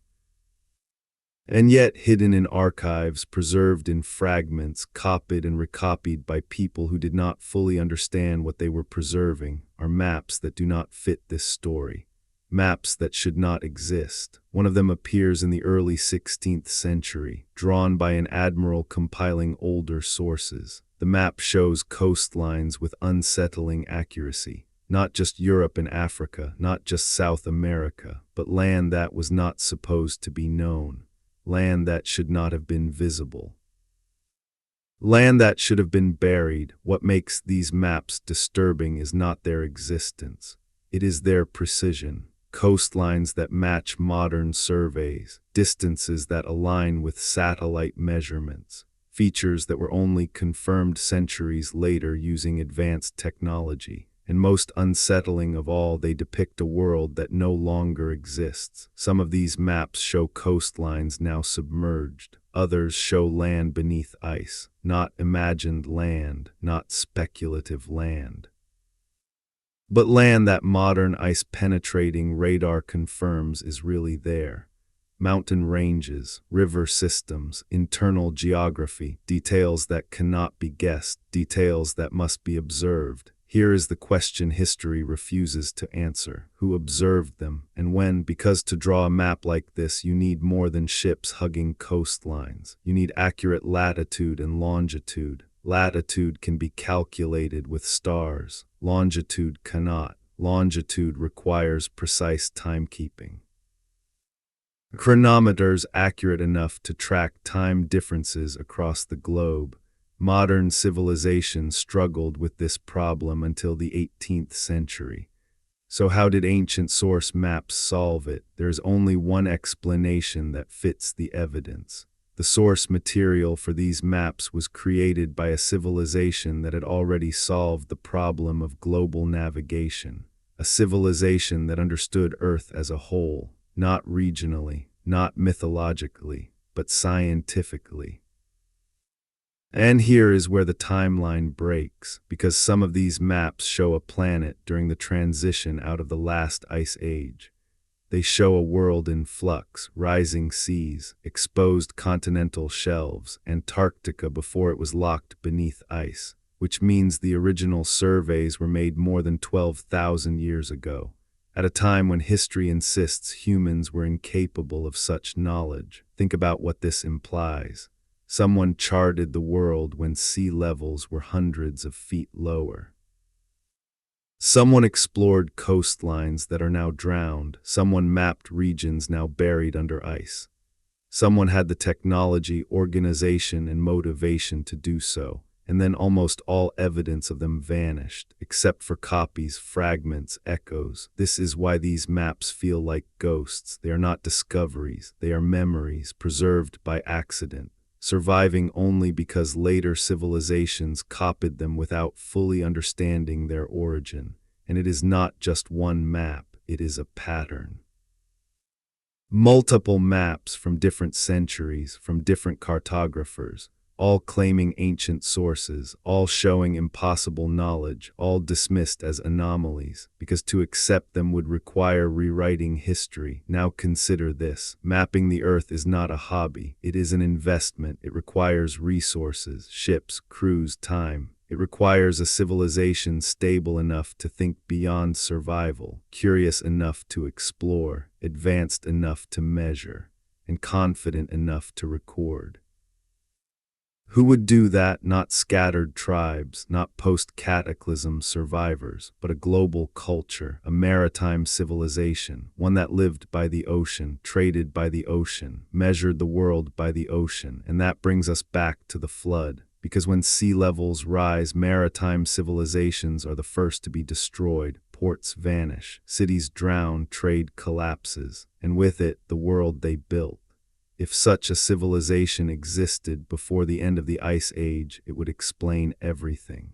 A: And yet, hidden in archives, preserved in fragments, copied and recopied by people who did not fully understand what they were preserving, are maps that do not fit this story. Maps that should not exist. One of them appears in the early 16th century, drawn by an admiral compiling older sources. The map shows coastlines with unsettling accuracy. Not just Europe and Africa, not just South America, but land that was not supposed to be known. Land that should not have been visible. Land that should have been buried. What makes these maps disturbing is not their existence. It is their precision. Coastlines that match modern surveys. Distances that align with satellite measurements. Features that were only confirmed centuries later using advanced technology. And most unsettling of all, they depict a world that no longer exists. Some of these maps show coastlines now submerged. Others show land beneath ice, not imagined land, not speculative land, but land that modern ice-penetrating radar confirms is really there. Mountain ranges, river systems, internal geography, details that cannot be guessed, details that must be observed. Here is the question history refuses to answer. Who observed them, and when? Because to draw a map like this, you need more than ships hugging coastlines. You need accurate latitude and longitude. Latitude can be calculated with stars. Longitude cannot. Longitude requires precise timekeeping. Chronometers accurate enough to track time differences across the globe. Modern civilization struggled with this problem until the 18th century. So how did ancient source maps solve it? There is only one explanation that fits the evidence. The source material for these maps was created by a civilization that had already solved the problem of global navigation. A civilization that understood Earth as a whole, not regionally, not mythologically, but scientifically. And here is where the timeline breaks, because some of these maps show a planet during the transition out of the last ice age. They show a world in flux, rising seas, exposed continental shelves, Antarctica before it was locked beneath ice, which means the original surveys were made more than 12,000 years ago, at a time when history insists humans were incapable of such knowledge. Think about what this implies. Someone charted the world when sea levels were hundreds of feet lower. Someone explored coastlines that are now drowned. Someone mapped regions now buried under ice. Someone had the technology, organization, and motivation to do so, and then almost all evidence of them vanished, except for copies, fragments, echoes. This is why these maps feel like ghosts. They are not discoveries. They are memories preserved by accident, surviving only because later civilizations copied them without fully understanding their origin. And it is not just one map, it is a pattern. Multiple maps from different centuries, from different cartographers, all claiming ancient sources, all showing impossible knowledge, all dismissed as anomalies, because to accept them would require rewriting history. Now consider this. Mapping the Earth is not a hobby. It is an investment. It requires resources, ships, crews, time. It requires a civilization stable enough to think beyond survival, curious enough to explore, advanced enough to measure, and confident enough to record. Who would do that? Not scattered tribes, not post-cataclysm survivors, but a global culture, a maritime civilization, one that lived by the ocean, traded by the ocean, measured the world by the ocean. And that brings us back to the flood, because when sea levels rise, maritime civilizations are the first to be destroyed. Ports vanish, cities drown, trade collapses, and with it, the world they built. If such a civilization existed before the end of the Ice Age, it would explain everything.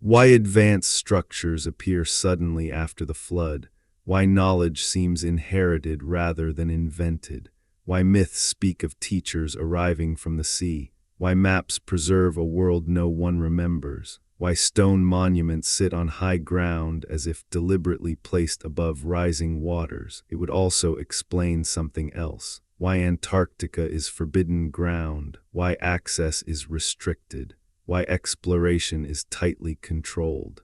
A: Why advanced structures appear suddenly after the flood, why knowledge seems inherited rather than invented, why myths speak of teachers arriving from the sea, why maps preserve a world no one remembers, why stone monuments sit on high ground as if deliberately placed above rising waters. It would also explain something else. Why Antarctica is forbidden ground, why access is restricted, why exploration is tightly controlled.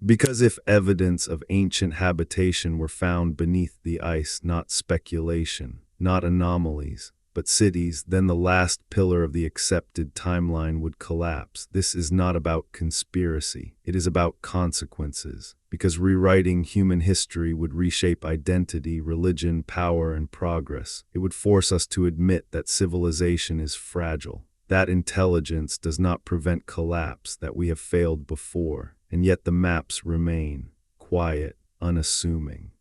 A: Because if evidence of ancient habitation were found beneath the ice, not speculation, not anomalies, but cities, then the last pillar of the accepted timeline would collapse. This is not about conspiracy. It is about consequences, because rewriting human history would reshape identity, religion, power, and progress. It would force us to admit that civilization is fragile, that intelligence does not prevent collapse, that we have failed before, and yet the maps remain, quiet, unassuming,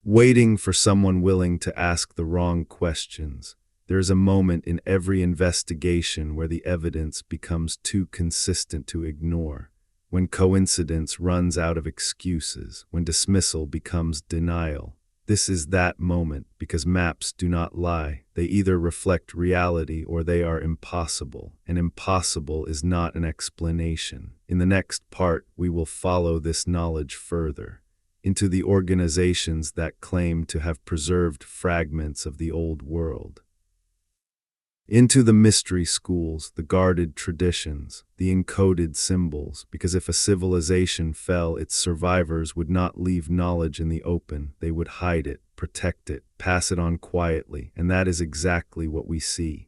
A: waiting for someone willing to ask the wrong questions. There is a moment in every investigation where the evidence becomes too consistent to ignore, when coincidence runs out of excuses, when dismissal becomes denial. This is that moment, because maps do not lie. They either reflect reality or they are impossible, and impossible is not an explanation. In the next part, we will follow this knowledge further, into the organizations that claim to have preserved fragments of the old world, into the mystery schools, the guarded traditions, the encoded symbols, because if a civilization fell, its survivors would not leave knowledge in the open. They would hide it, protect it, pass it on quietly, and that is exactly what we see.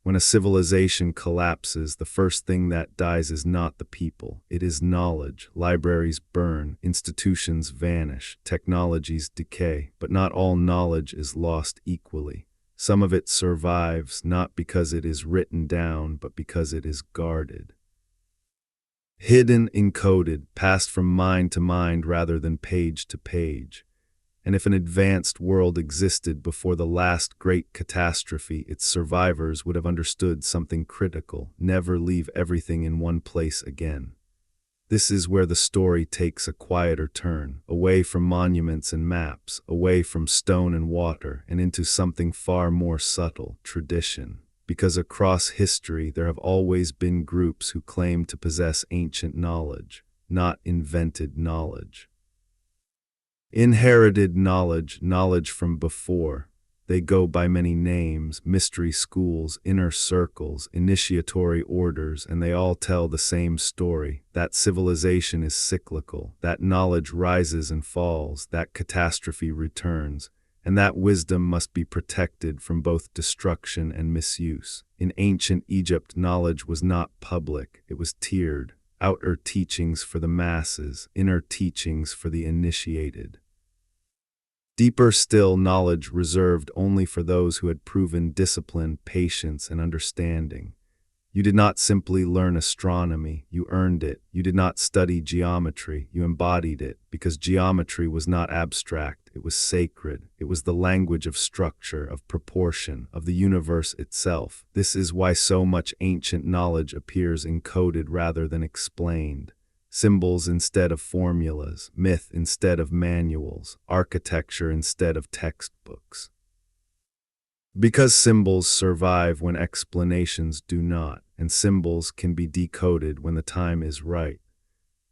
A: When a civilization collapses, the first thing that dies is not the people, it is knowledge. Libraries burn, institutions vanish, technologies decay, but not all knowledge is lost equally. Some of it survives, not because it is written down, but because it is guarded. Hidden, encoded, passed from mind to mind rather than page to page. And if an advanced world existed before the last great catastrophe, its survivors would have understood something critical: never leave everything in one place again. This is where the story takes a quieter turn, away from monuments and maps, away from stone and water, and into something far more subtle: tradition. Because across history there have always been groups who claim to possess ancient knowledge, not invented knowledge. Inherited knowledge, knowledge from before. They go by many names: mystery schools, inner circles, initiatory orders, and they all tell the same story: that civilization is cyclical, that knowledge rises and falls, that catastrophe returns, and that wisdom must be protected from both destruction and misuse. In ancient Egypt, knowledge was not public, it was tiered: outer teachings for the masses, inner teachings for the initiated. Deeper still, knowledge reserved only for those who had proven discipline, patience, and understanding. You did not simply learn astronomy, you earned it. You did not study geometry, you embodied it, because geometry was not abstract, it was sacred. It was the language of structure, of proportion, of the universe itself. This is why so much ancient knowledge appears encoded rather than explained. Symbols instead of formulas, myth instead of manuals, architecture instead of textbooks. Because symbols survive when explanations do not, and symbols can be decoded when the time is right.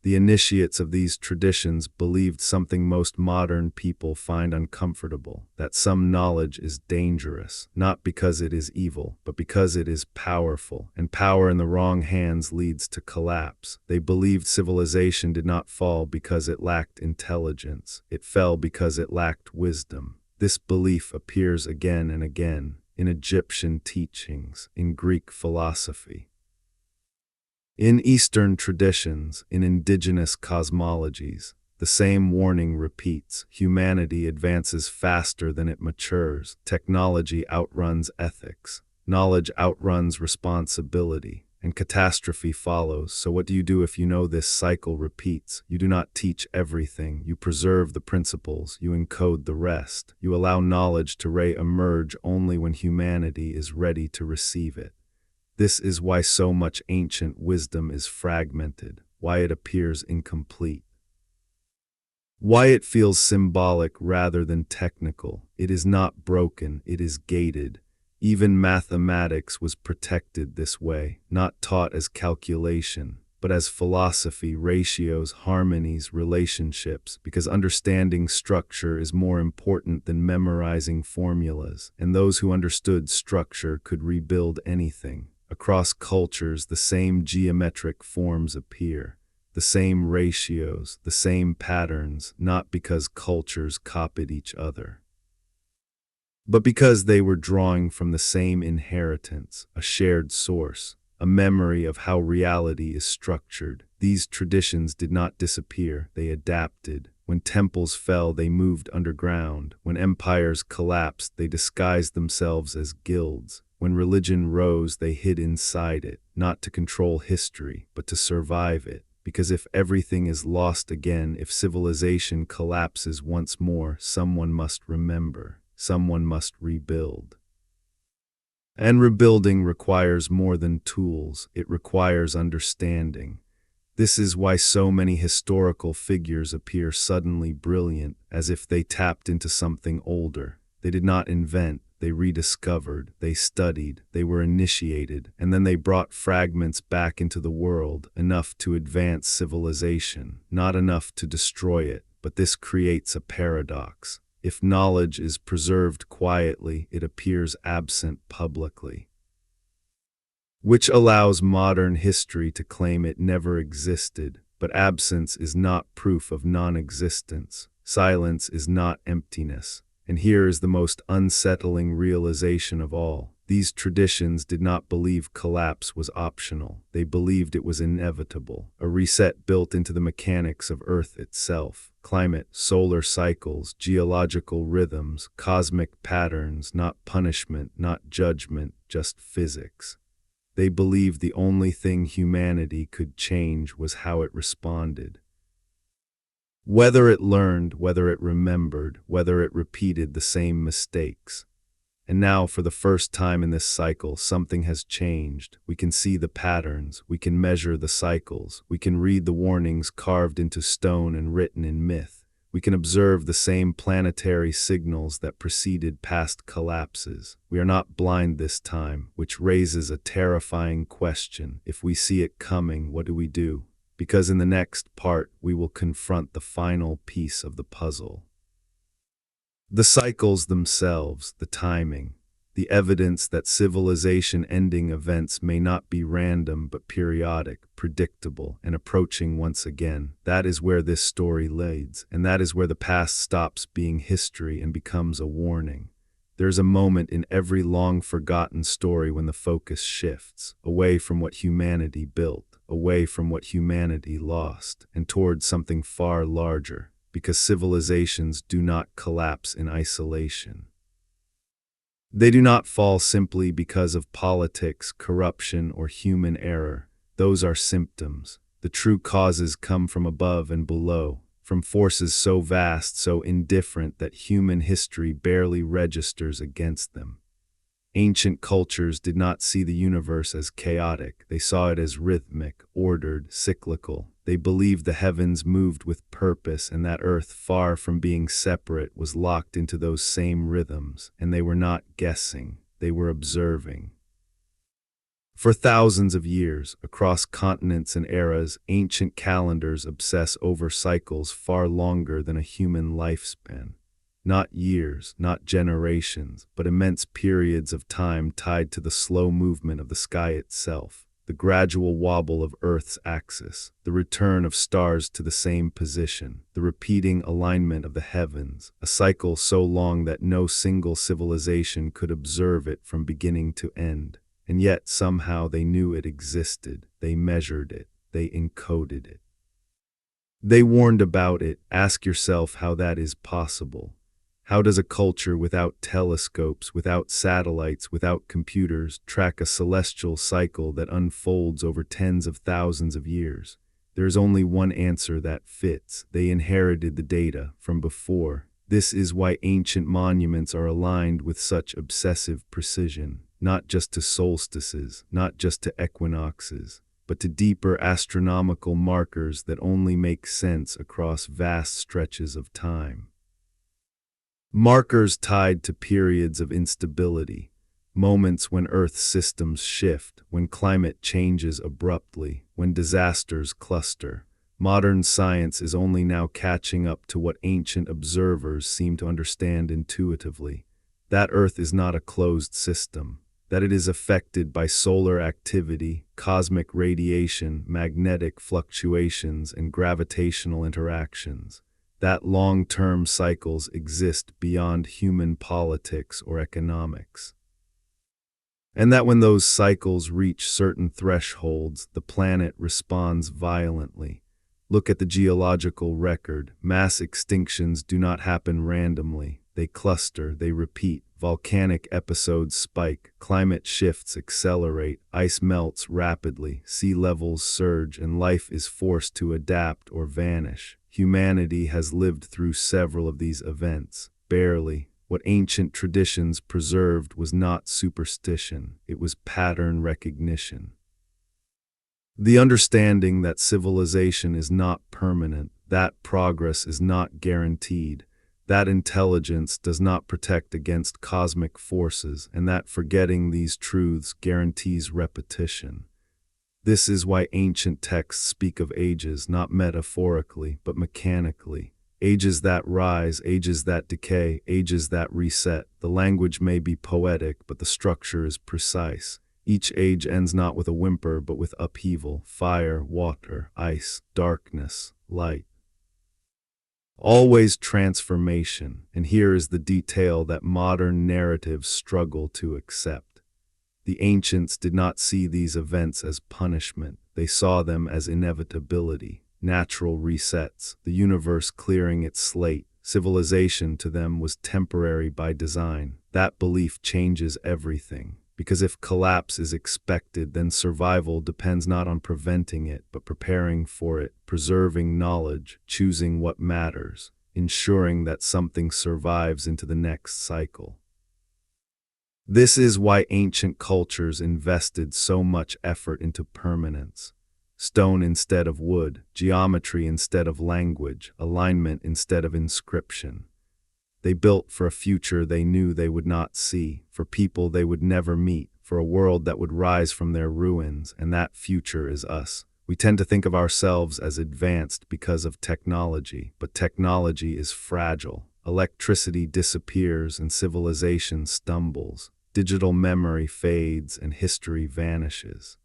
A: The initiates of these traditions believed something most modern people find uncomfortable: that some knowledge is dangerous, not because it is evil, but because it is powerful, and power in the wrong hands leads to collapse. They believed civilization did not fall because it lacked intelligence, it fell because it lacked wisdom. This belief appears again and again in Egyptian teachings, in Greek philosophy, in Eastern traditions, in indigenous cosmologies. The same warning repeats: humanity advances faster than it matures, technology outruns ethics, knowledge outruns responsibility, and catastrophe follows. So what do you do if you know this cycle repeats? You do not teach everything, you preserve the principles, you encode the rest. You allow knowledge to re-emerge only when humanity is ready to receive it. This is why so much ancient wisdom is fragmented, why it appears incomplete, why it feels symbolic rather than technical. It is not broken, it is gated. Even mathematics was protected this way, not taught as calculation, but as philosophy: ratios, harmonies, relationships, because understanding structure is more important than memorizing formulas, and those who understood structure could rebuild anything. Across cultures, the same geometric forms appear, the same ratios, the same patterns, not because cultures copied each other, but because they were drawing from the same inheritance, a shared source, a memory of how reality is structured. These traditions did not disappear, they adapted. When temples fell, they moved underground. When empires collapsed, they disguised themselves as guilds. When religion rose, they hid inside it, not to control history, but to survive it. Because if everything is lost again, if civilization collapses once more, someone must remember. Someone must rebuild. And rebuilding requires more than tools, it requires understanding. This is why so many historical figures appear suddenly brilliant, as if they tapped into something older. They did not invent, they rediscovered, they studied, they were initiated, and then they brought fragments back into the world, enough to advance civilization, not enough to destroy it. But this creates a paradox. If knowledge is preserved quietly, it appears absent publicly, which allows modern history to claim it never existed. But absence is not proof of non-existence. Silence is not emptiness. And here is the most unsettling realization of all. These traditions did not believe collapse was optional. They believed it was inevitable, a reset built into the mechanics of Earth itself. Climate, solar cycles, geological rhythms, cosmic patterns, not punishment, not judgment, just physics. They believed the only thing humanity could change was how it responded. Whether it learned, whether it remembered, whether it repeated the same mistakes. And now, for the first time in this cycle, something has changed. We can see the patterns, we can measure the cycles, we can read the warnings carved into stone and written in myth. We can observe the same planetary signals that preceded past collapses. We are not blind this time, which raises a terrifying question. If we see it coming, what do we do? Because in the next part, we will confront the final piece of the puzzle. The cycles themselves, the timing, the evidence that civilization-ending events may not be random but periodic, predictable, and approaching once again. That is where this story leads, and that is where the past stops being history and becomes a warning. There's a moment in every long-forgotten story when the focus shifts, away from what humanity built, away from what humanity lost, and towards something far larger. Because civilizations do not collapse in isolation. They do not fall simply because of politics, corruption, or human error. Those are symptoms. The true causes come from above and below, from forces so vast, so indifferent that human history barely registers against them. Ancient cultures did not see the universe as chaotic. They saw it as rhythmic, ordered, cyclical. They believed the heavens moved with purpose and that Earth, far from being separate, was locked into those same rhythms, and they were not guessing, they were observing. For thousands of years, across continents and eras, ancient calendars obsess over cycles far longer than a human lifespan. Not years, not generations, but immense periods of time tied to the slow movement of the sky itself, the gradual wobble of Earth's axis, the return of stars to the same position, the repeating alignment of the heavens, a cycle so long that no single civilization could observe it from beginning to end. And yet somehow they knew it existed, they measured it, they encoded it. They warned about it. Ask yourself how that is possible. How does a culture without telescopes, without satellites, without computers, track a celestial cycle that unfolds over tens of thousands of years? There is only one answer that fits. They inherited the data from before. This is why ancient monuments are aligned with such obsessive precision, not just to solstices, not just to equinoxes, but to deeper astronomical markers that only make sense across vast stretches of time. Markers tied to periods of instability, moments when Earth's systems shift, when climate changes abruptly, when disasters cluster. Modern science is only now catching up to what ancient observers seem to understand intuitively, that Earth is not a closed system, that it is affected by solar activity, cosmic radiation, magnetic fluctuations, and gravitational interactions. That long-term cycles exist beyond human politics or economics. And that when those cycles reach certain thresholds, the planet responds violently. Look at the geological record. Mass extinctions do not happen randomly. They cluster, they repeat. Volcanic episodes spike, climate shifts accelerate, ice melts rapidly, sea levels surge, and life is forced to adapt or vanish. Humanity has lived through several of these events, barely. What ancient traditions preserved was not superstition, it was pattern recognition. The understanding that civilization is not permanent, that progress is not guaranteed, that intelligence does not protect against cosmic forces, and that forgetting these truths guarantees repetition. This is why ancient texts speak of ages not metaphorically, but mechanically. Ages that rise, ages that decay, ages that reset. The language may be poetic, but the structure is precise. Each age ends not with a whimper, but with upheaval, fire, water, ice, darkness, light. Always transformation, and here is the detail that modern narratives struggle to accept. The ancients did not see these events as punishment. They saw them as inevitability, natural resets, the universe clearing its slate. Civilization to them was temporary by design. That belief changes everything. Because if collapse is expected, then survival depends not on preventing it, but preparing for it, preserving knowledge, choosing what matters, ensuring that something survives into the next cycle. This is why ancient cultures invested so much effort into permanence. Stone instead of wood, geometry instead of language, alignment instead of inscription. They built for a future they knew they would not see, for people they would never meet, for a world that would rise from their ruins, and that future is us. We tend to think of ourselves as advanced because of technology, but technology is fragile. Electricity disappears and civilization stumbles. Digital memory fades and history vanishes.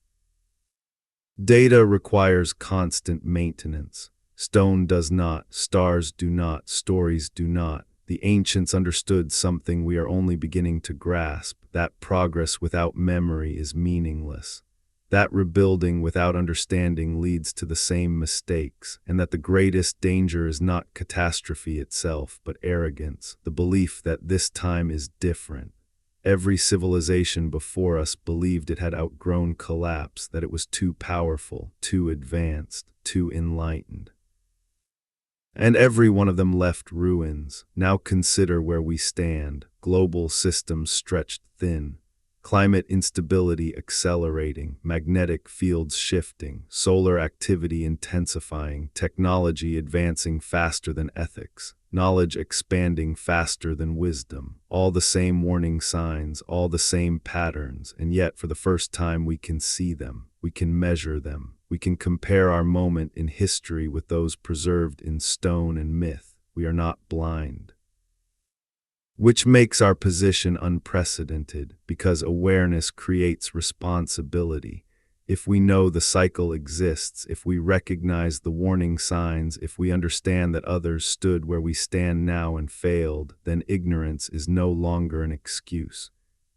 A: Data requires constant maintenance. Stone does not, stars do not, stories do not. The ancients understood something we are only beginning to grasp, that progress without memory is meaningless, that rebuilding without understanding leads to the same mistakes, and that the greatest danger is not catastrophe itself, but arrogance, the belief that this time is different. Every civilization before us believed it had outgrown collapse, that it was too powerful, too advanced, too enlightened. And every one of them left ruins. Now consider where we stand. Global systems stretched thin. Climate instability accelerating, magnetic fields shifting, solar activity intensifying, technology advancing faster than ethics, knowledge expanding faster than wisdom. All the same warning signs, all the same patterns, and yet for the first time we can see them, we can measure them, we can compare our moment in history with those preserved in stone and myth. We are not blind. Which makes our position unprecedented, because awareness creates responsibility. If we know the cycle exists, if we recognize the warning signs, if we understand that others stood where we stand now and failed, then ignorance is no longer an excuse.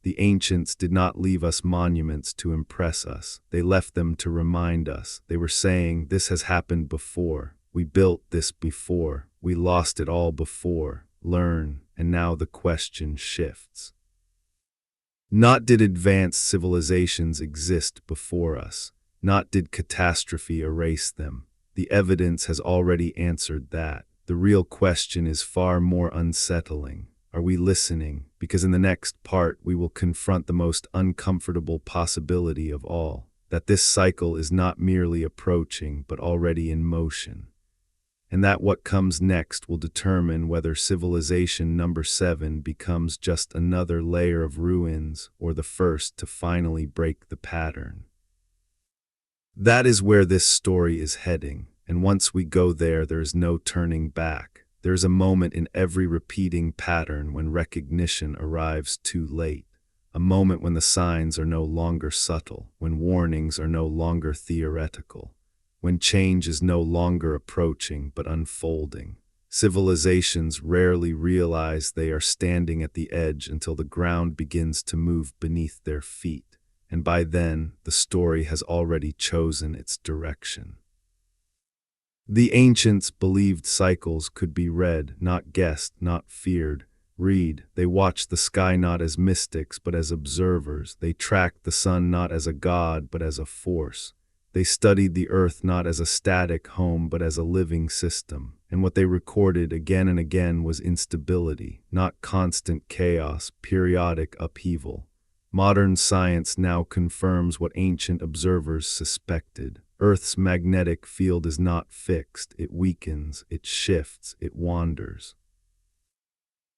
A: The ancients did not leave us monuments to impress us. They left them to remind us. They were saying, this has happened before. We built this before. We lost it all before. Learn, and now the question shifts. Not did advanced civilizations exist before us, not did catastrophe erase them. The evidence has already answered that. The real question is far more unsettling. Are we listening? Because in the next part we will confront the most uncomfortable possibility of all, that this cycle is not merely approaching but already in motion. And that what comes next will determine whether civilization number 7 becomes just another layer of ruins or the first to finally break the pattern. That is where this story is heading, and once we go there is no turning back. There is a moment in every repeating pattern when recognition arrives too late, a moment when the signs are no longer subtle, when warnings are no longer theoretical, when change is no longer approaching but unfolding. Civilizations rarely realize they are standing at the edge until the ground begins to move beneath their feet, and by then, the story has already chosen its direction. The ancients believed cycles could be read, not guessed, not feared. Read, they watched the sky not as mystics but as observers. They tracked the sun not as a god but as a force. They studied the earth not as a static home but as a living system, and what they recorded again and again was instability, not constant chaos, periodic upheaval. Modern science now confirms what ancient observers suspected. Earth's magnetic field is not fixed, it weakens, it shifts, it wanders.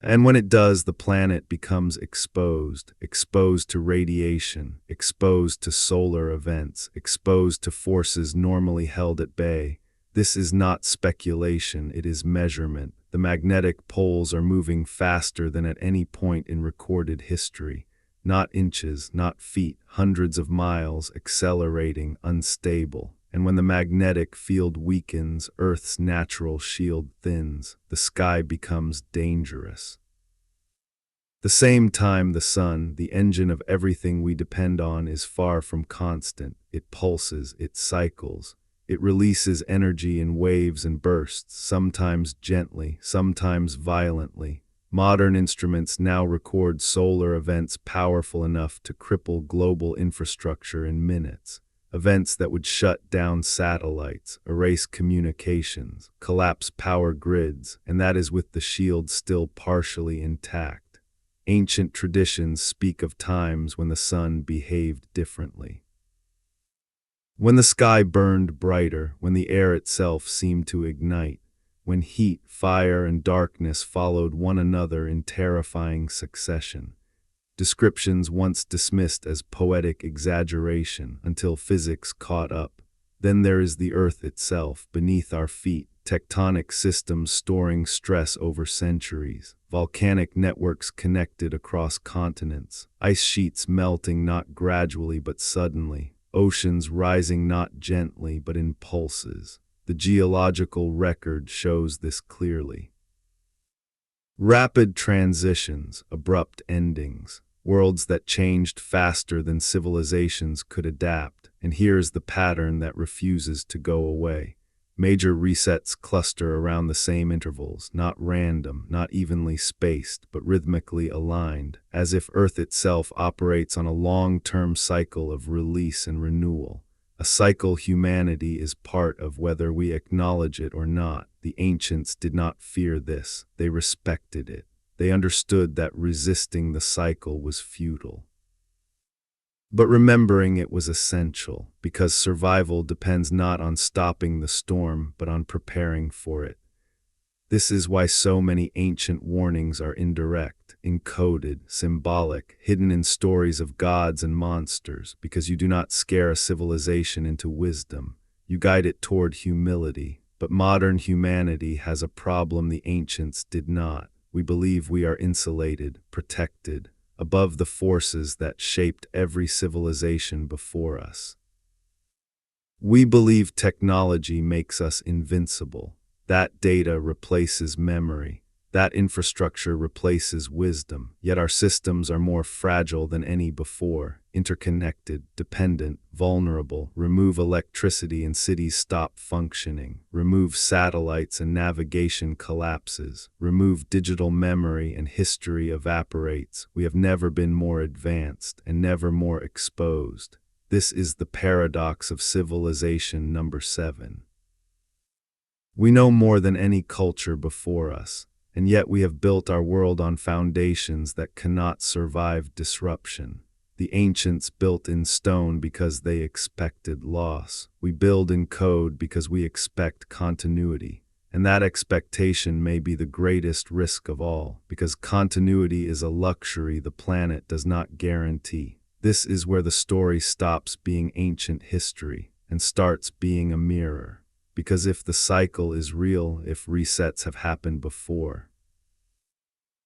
A: And when it does, the planet becomes exposed to radiation, exposed to solar events, exposed to forces normally held at bay. This is not speculation, it is measurement. The magnetic poles are moving faster than at any point in recorded history. Not inches, not feet, hundreds of miles, accelerating, unstable. And when the magnetic field weakens, Earth's natural shield thins, the sky becomes dangerous. The same time, the sun, the engine of everything we depend on, is far from constant. It pulses, it cycles. It releases energy in waves and bursts, sometimes gently, sometimes violently. Modern instruments now record solar events powerful enough to cripple global infrastructure in minutes. Events that would shut down satellites, erase communications, collapse power grids, and that is with the shield still partially intact. Ancient traditions speak of times when the sun behaved differently. When the sky burned brighter, when the air itself seemed to ignite, when heat, fire, and darkness followed one another in terrifying succession. Descriptions once dismissed as poetic exaggeration until physics caught up. Then there is the earth itself, beneath our feet, tectonic systems storing stress over centuries, volcanic networks connected across continents, ice sheets melting not gradually but suddenly, oceans rising not gently but in pulses. The geological record shows this clearly. Rapid transitions, abrupt endings, worlds that changed faster than civilizations could adapt, and here's the pattern that refuses to go away. Major resets cluster around the same intervals, not random, not evenly spaced, but rhythmically aligned, as if Earth itself operates on a long-term cycle of release and renewal. A cycle humanity is part of, whether we acknowledge it or not. The ancients did not fear this, they respected it. They understood that resisting the cycle was futile. But remembering it was essential, because survival depends not on stopping the storm, but on preparing for it. This is why so many ancient warnings are indirect, encoded, symbolic, hidden in stories of gods and monsters, because you do not scare a civilization into wisdom. You guide it toward humility. But modern humanity has a problem the ancients did not. We believe we are insulated, protected, above the forces that shaped every civilization before us. We believe technology makes us invincible. That data replaces memory. That infrastructure replaces wisdom. Yet our systems are more fragile than any before. Interconnected, dependent, vulnerable. Remove electricity and cities stop functioning. Remove satellites and navigation collapses. Remove digital memory and history evaporates. We have never been more advanced and never more exposed. This is the paradox of civilization number 7. We know more than any culture before us, and yet we have built our world on foundations that cannot survive disruption. The ancients built in stone because they expected loss. We build in code because we expect continuity. And that expectation may be the greatest risk of all, because continuity is a luxury the planet does not guarantee. This is where the story stops being ancient history and starts being a mirror. Because if the cycle is real, if resets have happened before,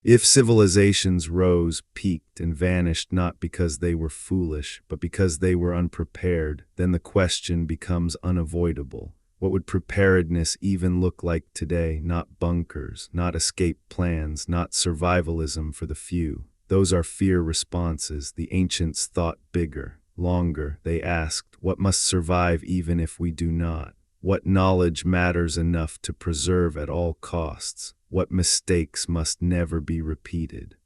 A: if civilizations rose, peaked, and vanished not because they were foolish, but because they were unprepared, then the question becomes unavoidable. What would preparedness even look like today? Not bunkers, not escape plans, not survivalism for the few. Those are fear responses. The ancients thought bigger, longer. They asked, what must survive even if we do not? What knowledge matters enough to preserve at all costs? What mistakes must never be repeated?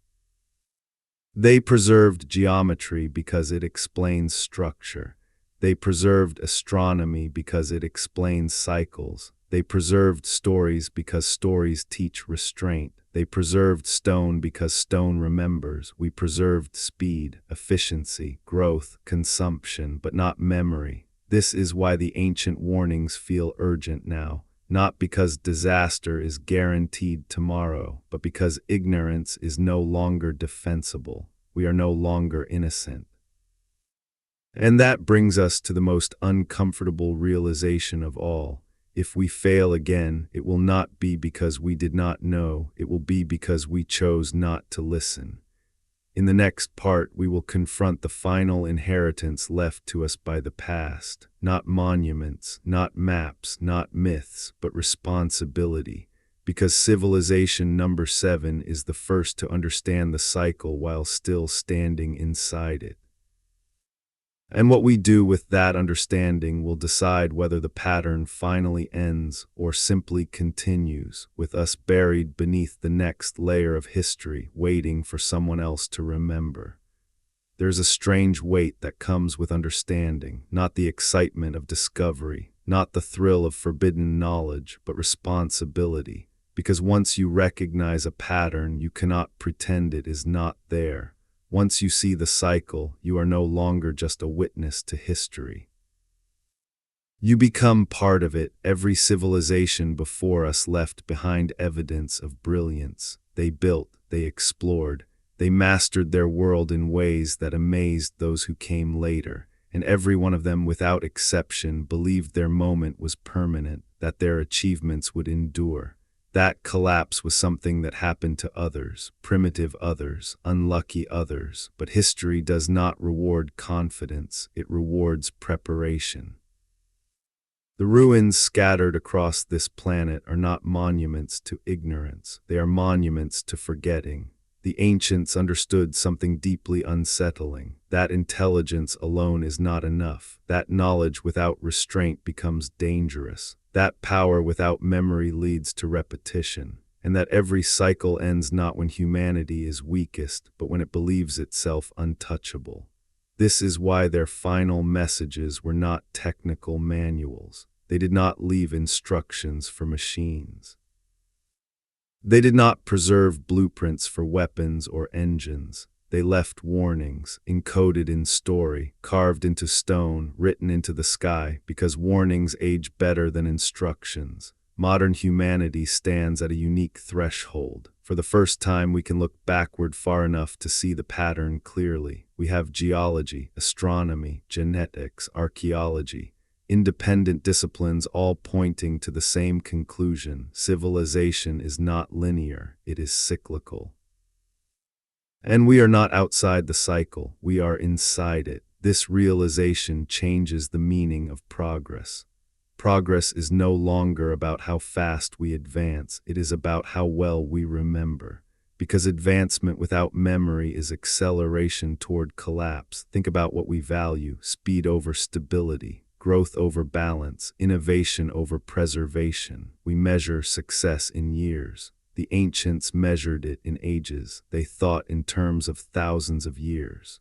A: They preserved geometry because it explains structure. They preserved astronomy because it explains cycles. They preserved stories because stories teach restraint. They preserved stone because stone remembers. We preserved speed, efficiency, growth, consumption, but not memory. This is why the ancient warnings feel urgent now, not because disaster is guaranteed tomorrow, but because ignorance is no longer defensible. We are no longer innocent. And that brings us to the most uncomfortable realization of all. If we fail again, it will not be because we did not know, it will be because we chose not to listen. In the next part, we will confront the final inheritance left to us by the past. Not monuments, not maps, not myths, but responsibility. because civilization number 7 is the first to understand the cycle while still standing inside it. And what we do with that understanding will decide whether the pattern finally ends or simply continues, with us buried beneath the next layer of history, waiting for someone else to remember. There's a strange weight that comes with understanding, not the excitement of discovery, not the thrill of forbidden knowledge, but responsibility. Because once you recognize a pattern, you cannot pretend it is not there. Once you see the cycle, you are no longer just a witness to history. You become part of it. Every civilization before us left behind evidence of brilliance. They built, they explored, they mastered their world in ways that amazed those who came later, and every one of them, without exception, believed their moment was permanent, that their achievements would endure. That collapse was something that happened to others, primitive others, unlucky others, but history does not reward confidence, it rewards preparation. The ruins scattered across this planet are not monuments to ignorance, they are monuments to forgetting. The ancients understood something deeply unsettling. That intelligence alone is not enough. That knowledge without restraint becomes dangerous. That power without memory leads to repetition. And that every cycle ends not when humanity is weakest, but when it believes itself untouchable. This is why their final messages were not technical manuals. They did not leave instructions for machines. They did not preserve blueprints for weapons or engines. They left warnings, encoded in story, carved into stone, written into the sky, because warnings age better than instructions. Modern humanity stands at a unique threshold. For the first time, we can look backward far enough to see the pattern clearly. We have geology, astronomy, genetics, archaeology, independent disciplines all pointing to the same conclusion. Civilization is not linear, it is cyclical. And we are not outside the cycle, we are inside it. This realization changes the meaning of progress. Progress is no longer about how fast we advance, it is about how well we remember. Because advancement without memory is acceleration toward collapse. Think about what we value: speed over stability, growth over balance, innovation over preservation. We measure success in years. The ancients measured it in ages. They thought in terms of thousands of years.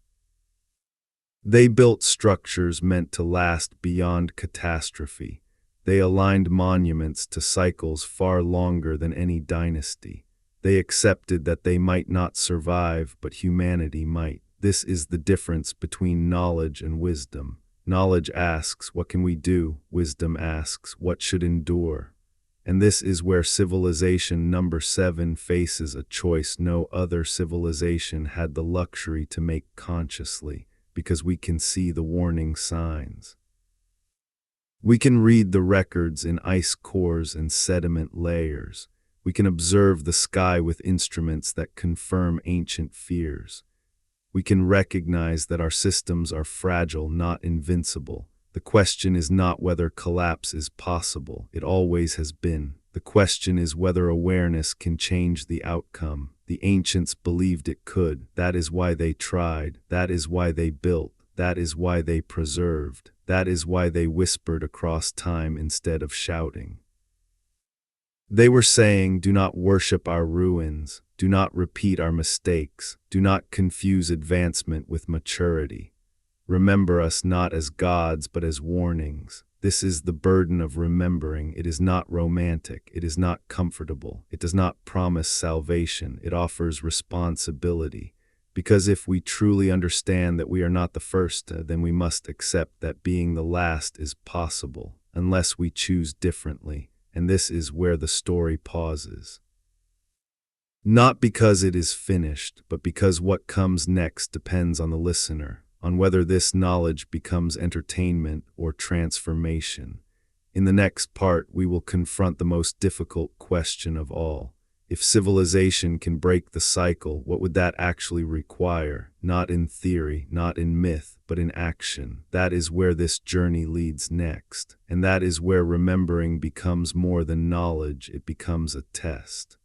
A: They built structures meant to last beyond catastrophe. They aligned monuments to cycles far longer than any dynasty. They accepted that they might not survive, but humanity might. This is the difference between knowledge and wisdom. Knowledge asks, what can we do? Wisdom asks, what should endure? And this is where civilization number 7 faces a choice no other civilization had the luxury to make consciously, because we can see the warning signs. We can read the records in ice cores and sediment layers. We can observe the sky with instruments that confirm ancient fears. We can recognize that our systems are fragile, not invincible. The question is not whether collapse is possible. It always has been. The question is whether awareness can change the outcome. The ancients believed it could. That is why they tried. That is why they built. That is why they preserved. That is why they whispered across time instead of shouting. They were saying, do not worship our ruins. Do not repeat our mistakes. Do not confuse advancement with maturity. Remember us not as gods, but as warnings. This is the burden of remembering. It is not romantic. It is not comfortable. It does not promise salvation. It offers responsibility. Because if we truly understand that we are not the first, then we must accept that being the last is possible, unless we choose differently. And this is where the story pauses. Not because it is finished, but because what comes next depends on the listener, on whether this knowledge becomes entertainment or transformation. In the next part, we will confront the most difficult question of all. If civilization can break the cycle, what would that actually require? Not in theory, not in myth, but in action. That is where this journey leads next. And that is where remembering becomes more than knowledge, it becomes a test.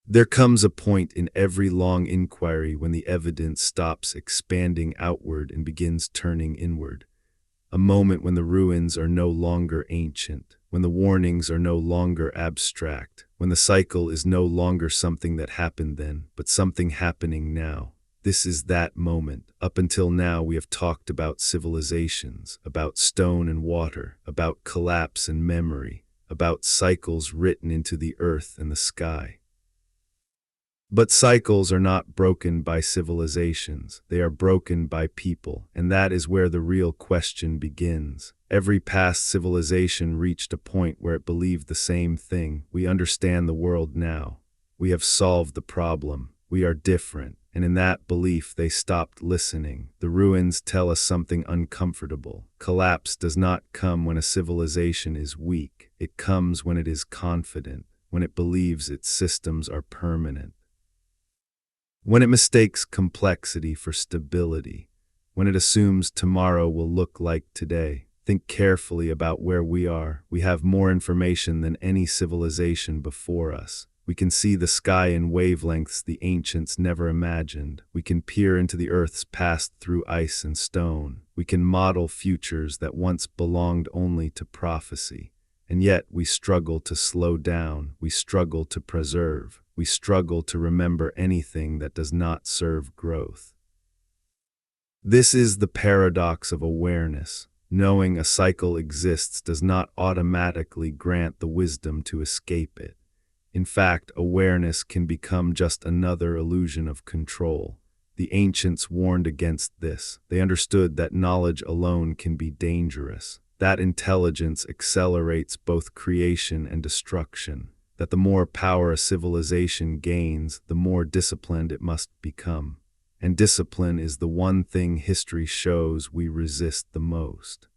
A: There comes a point in every long inquiry when the evidence stops expanding outward and begins turning inward. A moment when the ruins are no longer ancient, when the warnings are no longer abstract, when the cycle is no longer something that happened then, but something happening now. This is that moment. Up until now, we have talked about civilizations, about stone and water, about collapse and memory, about cycles written into the earth and the sky. But cycles are not broken by civilizations, they are broken by people, and that is where the real question begins. Every past civilization reached a point where it believed the same thing. We understand the world now. We have solved the problem. We are different, and in that belief they stopped listening. The ruins tell us something uncomfortable. Collapse does not come when a civilization is weak. It comes when it is confident, when it believes its systems are permanent. When it mistakes complexity for stability, when it assumes tomorrow will look like today. Think carefully about where we are. We have more information than any civilization before us. We can see the sky in wavelengths the ancients never imagined. We can peer into the earth's past through ice and stone. We can model futures that once belonged only to prophecy. And yet we struggle to slow down. We struggle to preserve. We struggle to remember anything that does not serve growth. This is the paradox of awareness. Knowing a cycle exists does not automatically grant the wisdom to escape it. In fact, awareness can become just another illusion of control. The ancients warned against this. They understood that knowledge alone can be dangerous, that intelligence accelerates both creation and destruction, that the more power a civilization gains, the more disciplined it must become. And discipline is the one thing history shows we resist the most.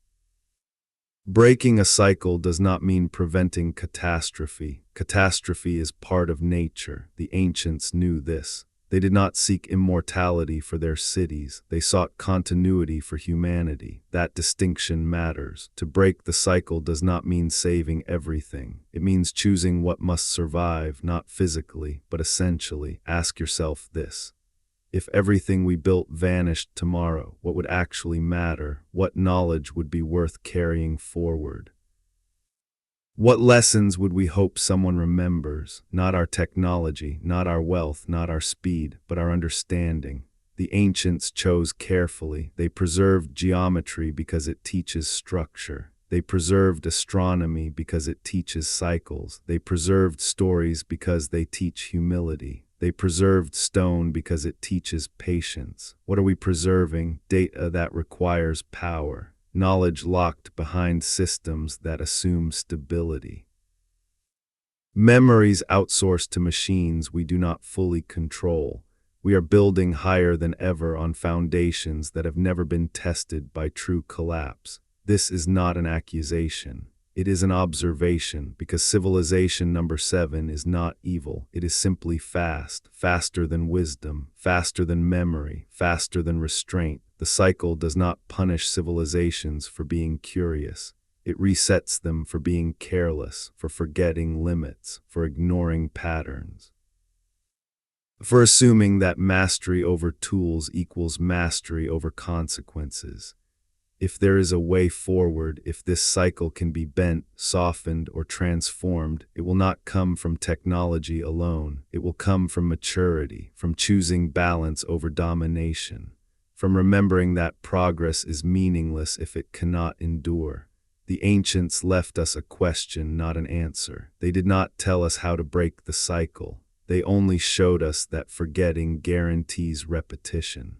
A: Breaking a cycle does not mean preventing catastrophe. Catastrophe is part of nature. The ancients knew this. They did not seek immortality for their cities. They sought continuity for humanity. That distinction matters. To break the cycle does not mean saving everything. It means choosing what must survive, not physically, but essentially. Ask yourself this. If everything we built vanished tomorrow, what would actually matter? What knowledge would be worth carrying forward? What lessons would we hope someone remembers? Not our technology, not our wealth, not our speed, but our understanding. The ancients chose carefully. They preserved geometry because it teaches structure. They preserved astronomy because it teaches cycles. They preserved stories because they teach humility. They preserved stone because it teaches patience. What are we preserving? Data that requires power. Knowledge locked behind systems that assume stability. Memories outsourced to machines we do not fully control. We are building higher than ever on foundations that have never been tested by true collapse. This is not an accusation. It is an observation, because civilization number 7 is not evil. It is simply fast, faster than wisdom, faster than memory, faster than restraint. The cycle does not punish civilizations for being curious. It resets them for being careless, for forgetting limits, for ignoring patterns, for assuming that mastery over tools equals mastery over consequences. If there is a way forward, if this cycle can be bent, softened, or transformed, it will not come from technology alone. It will come from maturity, from choosing balance over domination, from remembering that progress is meaningless if it cannot endure. The ancients left us a question, not an answer. They did not tell us how to break the cycle. They only showed us that forgetting guarantees repetition.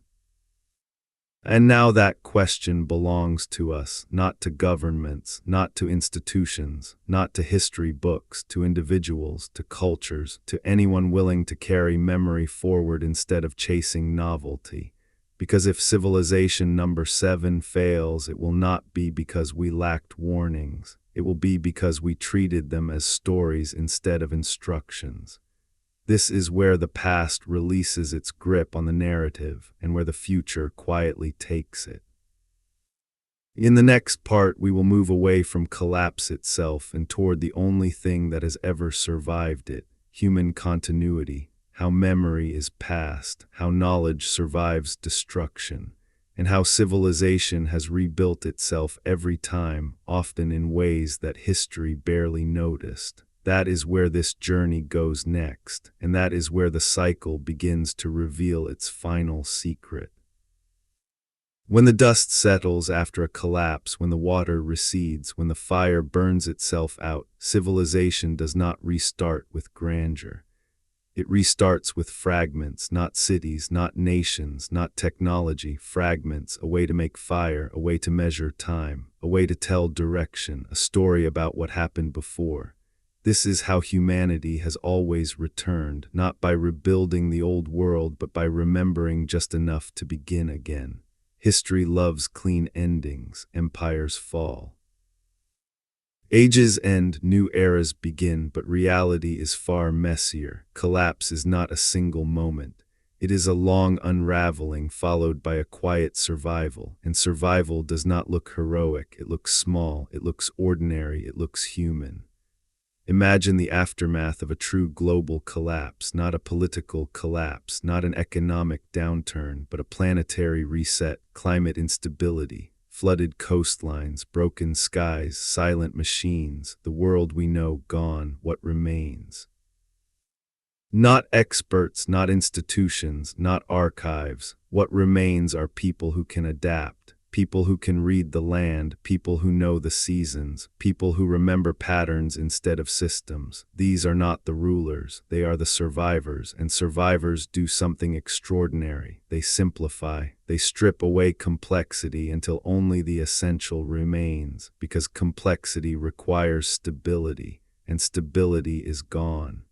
A: And now that question belongs to us, not to governments, not to institutions, not to history books, to individuals, to cultures, to anyone willing to carry memory forward instead of chasing novelty. Because if civilization number 7 fails, it will not be because we lacked warnings. It will be because we treated them as stories instead of instructions. This is where the past releases its grip on the narrative and where the future quietly takes it. In the next part, we will move away from collapse itself and toward the only thing that has ever survived it, human continuity, how memory is passed, how knowledge survives destruction, and how civilization has rebuilt itself every time, often in ways that history barely noticed. That is where this journey goes next, and that is where the cycle begins to reveal its final secret. When the dust settles after a collapse, when the water recedes, when the fire burns itself out, civilization does not restart with grandeur. It restarts with fragments, not cities, not nations, not technology, fragments, a way to make fire, a way to measure time, a way to tell direction, a story about what happened before. This is how humanity has always returned, not by rebuilding the old world, but by remembering just enough to begin again. History loves clean endings, empires fall. Ages end, new eras begin, but reality is far messier. Collapse is not a single moment. It is a long unraveling followed by a quiet survival, and survival does not look heroic. It looks small, it looks ordinary, it looks human. Imagine the aftermath of a true global collapse, not a political collapse, not an economic downturn, but a planetary reset, climate instability, flooded coastlines, broken skies, silent machines, the world we know gone, what remains? Not experts, not institutions, not archives. What remains are people who can adapt, people who can read the land, people who know the seasons, people who remember patterns instead of systems. These are not the rulers, they are the survivors, and survivors do something extraordinary. They simplify, they strip away complexity until only the essential remains, because complexity requires stability, and stability is gone.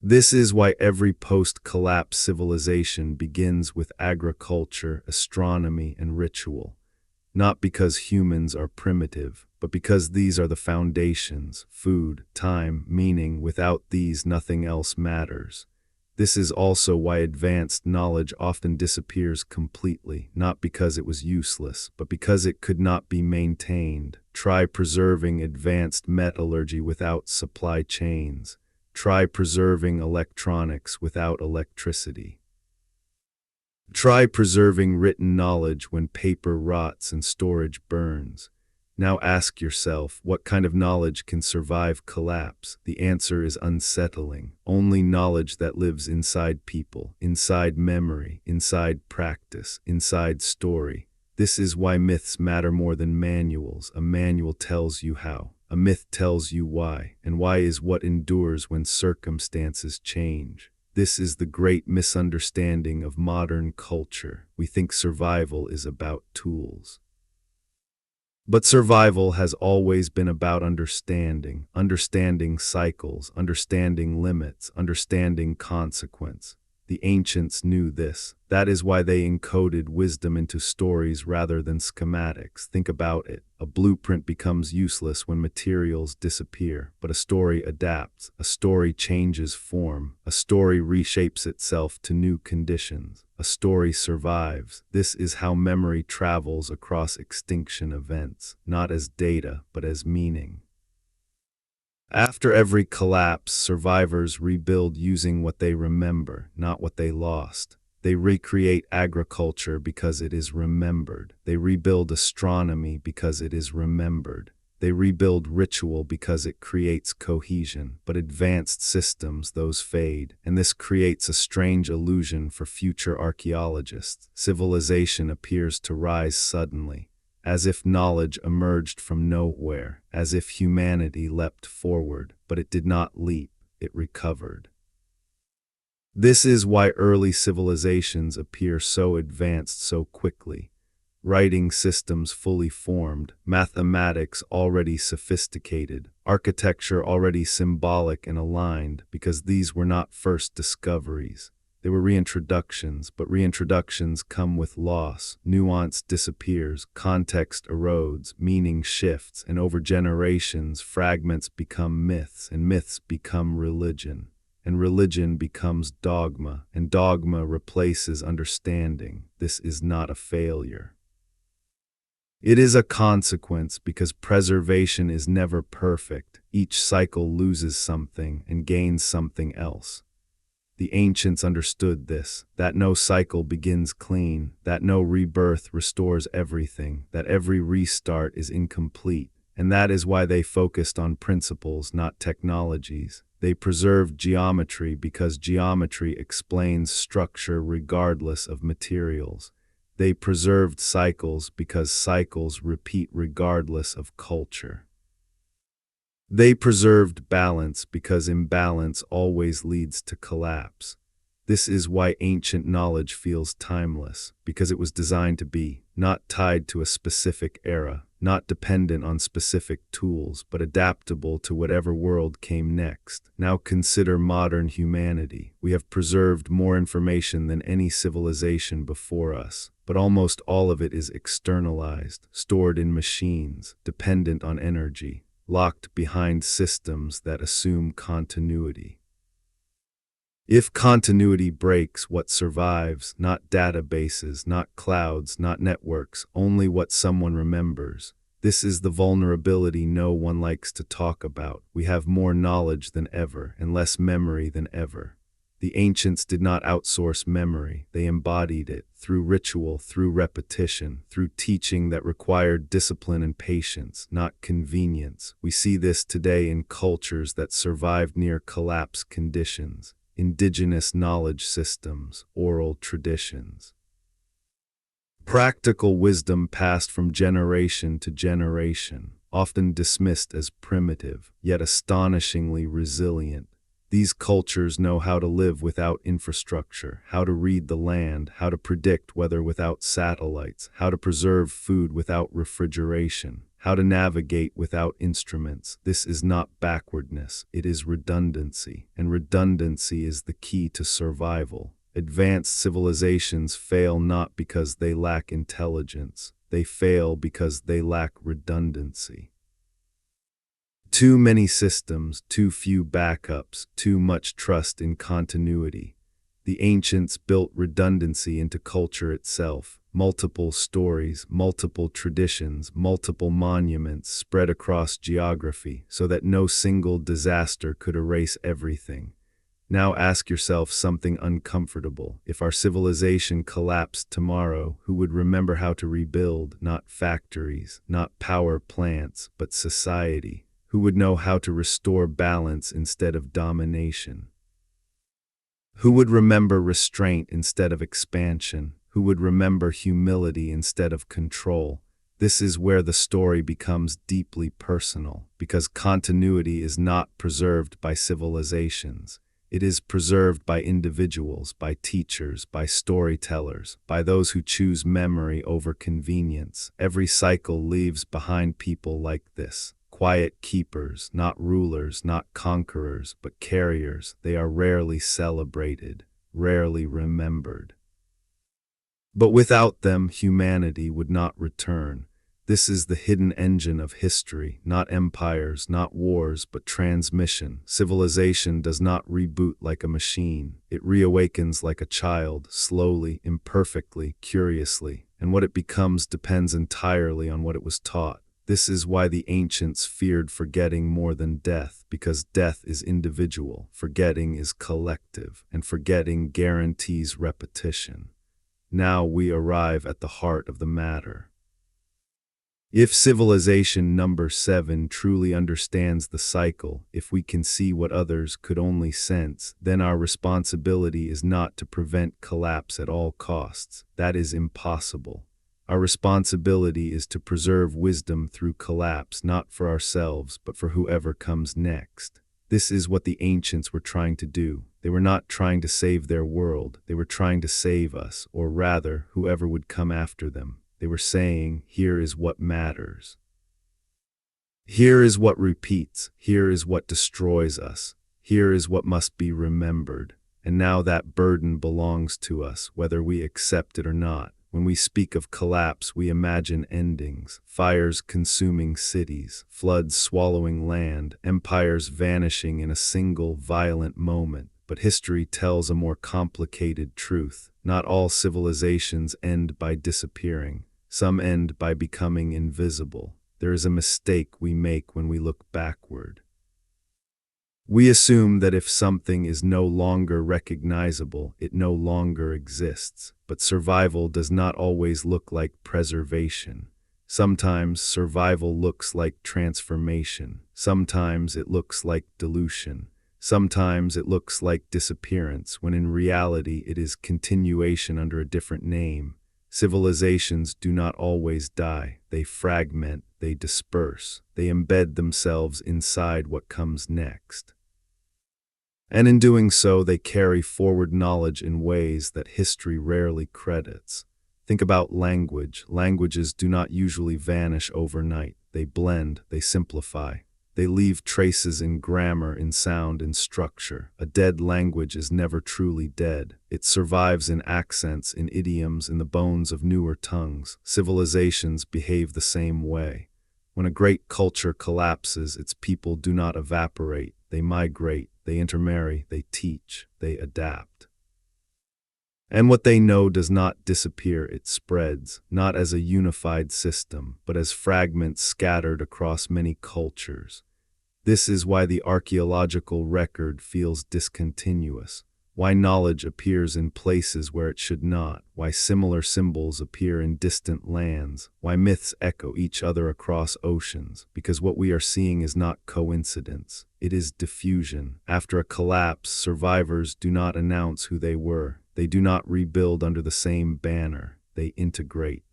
A: This is why every post-collapse civilization begins with agriculture, astronomy, and ritual. Not because humans are primitive, but because these are the foundations: food, time, meaning. Without these, nothing else matters. This is also why advanced knowledge often disappears completely, not because it was useless, but because it could not be maintained. Try preserving advanced metallurgy without supply chains. Try preserving electronics without electricity. Try preserving written knowledge when paper rots and storage burns. Now ask yourself, what kind of knowledge can survive collapse? The answer is unsettling. Only knowledge that lives inside people, inside memory, inside practice, inside story. This is why myths matter more than manuals. A manual tells you how. A myth tells you why, and why is what endures when circumstances change. This is the great misunderstanding of modern culture. We think survival is about tools. But survival has always been about understanding cycles, understanding limits, understanding consequence. The ancients knew this. That is why they encoded wisdom into stories rather than schematics. Think about it. A blueprint becomes useless when materials disappear, but a story adapts. A story changes form. A story reshapes itself to new conditions. A story survives. This is how memory travels across extinction events, not as data, but as meaning. After every collapse, survivors rebuild using what they remember, not what they lost. They recreate agriculture because it is remembered. They rebuild astronomy because it is remembered. They rebuild ritual because it creates cohesion. But advanced systems, those fade, and this creates a strange illusion for future archaeologists. Civilization appears to rise suddenly, as if knowledge emerged from nowhere, as if humanity leapt forward, but it did not leap, it recovered. This is why early civilizations appear so advanced so quickly. Writing systems fully formed, mathematics already sophisticated, architecture already symbolic and aligned, because these were not first discoveries. They were reintroductions, but reintroductions come with loss. Nuance disappears, context erodes, meaning shifts, and over generations, fragments become myths, and myths become religion. And religion becomes dogma, and dogma replaces understanding. This is not a failure. It is a consequence because preservation is never perfect. Each cycle loses something and gains something else. The ancients understood this, that no cycle begins clean, that no rebirth restores everything, that every restart is incomplete, and that is why they focused on principles, not technologies. They preserved geometry because geometry explains structure regardless of materials. They preserved cycles because cycles repeat regardless of culture. They preserved balance because imbalance always leads to collapse. This is why ancient knowledge feels timeless, because it was designed to be, not tied to a specific era, not dependent on specific tools, but adaptable to whatever world came next. Now consider modern humanity. We have preserved more information than any civilization before us, but almost all of it is externalized, stored in machines, dependent on energy, locked behind systems that assume continuity. If continuity breaks, what survives? Not databases, not clouds, not networks, only what someone remembers. This is the vulnerability no one likes to talk about. We have more knowledge than ever and less memory than ever. The ancients did not outsource memory. They embodied it through ritual, through repetition, through teaching that required discipline and patience, not convenience. We see this today in cultures that survived near collapse conditions. Indigenous knowledge systems, oral traditions. Practical wisdom passed from generation to generation, often dismissed as primitive, yet astonishingly resilient. These cultures know how to live without infrastructure, how to read the land, how to predict weather without satellites, how to preserve food without refrigeration, how to navigate without instruments. This is not backwardness, it is redundancy, and redundancy is the key to survival. Advanced civilizations fail not because they lack intelligence, they fail because they lack redundancy. Too many systems, too few backups, too much trust in continuity. The ancients built redundancy into culture itself. Multiple stories, multiple traditions, multiple monuments spread across geography so that no single disaster could erase everything. Now ask yourself something uncomfortable. If our civilization collapsed tomorrow, who would remember how to rebuild? Not factories, not power plants, but society. Who would know how to restore balance instead of domination? Who would remember restraint instead of expansion? Who would remember humility instead of control? This is where the story becomes deeply personal, because continuity is not preserved by civilizations. It is preserved by individuals, by teachers, by storytellers, by those who choose memory over convenience. Every cycle leaves behind people like this. Quiet keepers, not rulers, not conquerors, but carriers. They are rarely celebrated, rarely remembered. But without them, humanity would not return. This is the hidden engine of history, not empires, not wars, but transmission. Civilization does not reboot like a machine. It reawakens like a child, slowly, imperfectly, curiously, and what it becomes depends entirely on what it was taught. This is why the ancients feared forgetting more than death, because death is individual, forgetting is collective, and forgetting guarantees repetition. Now we arrive at the heart of the matter. If civilization number 7 truly understands the cycle, if we can see what others could only sense, then our responsibility is not to prevent collapse at all costs. That is impossible. Our responsibility is to preserve wisdom through collapse, not for ourselves, but for whoever comes next. This is what the ancients were trying to do. They were not trying to save their world. They were trying to save us, or rather, whoever would come after them. They were saying, here is what matters. Here is what repeats. Here is what destroys us. Here is what must be remembered. and now that burden belongs to us, whether we accept it or not. When we speak of collapse, we imagine endings, fires consuming cities, floods swallowing land, empires vanishing in a single violent moment. But history tells a more complicated truth. Not all civilizations end by disappearing. Some end by becoming invisible. There is a mistake we make when we look backward. We assume that if something is no longer recognizable, it no longer exists. But survival does not always look like preservation. Sometimes survival looks like transformation. Sometimes it looks like dilution. Sometimes it looks like disappearance, when in reality it is continuation under a different name. Civilizations do not always die. They fragment, they disperse, they embed themselves inside what comes next. And in doing so, they carry forward knowledge in ways that history rarely credits. Think about language. Languages do not usually vanish overnight. They blend, they simplify. They leave traces in grammar, in sound, in structure. A dead language is never truly dead. It survives in accents, in idioms, in the bones of newer tongues. Civilizations behave the same way. When a great culture collapses, its people do not evaporate. They migrate, they intermarry, they teach, they adapt. And what they know does not disappear, it spreads, not as a unified system, but as fragments scattered across many cultures. This is why the archaeological record feels discontinuous, why knowledge appears in places where it should not, why similar symbols appear in distant lands, why myths echo each other across oceans, because what we are seeing is not coincidence, it is diffusion. After a collapse, survivors do not announce who they were. They do not rebuild under the same banner. They integrate.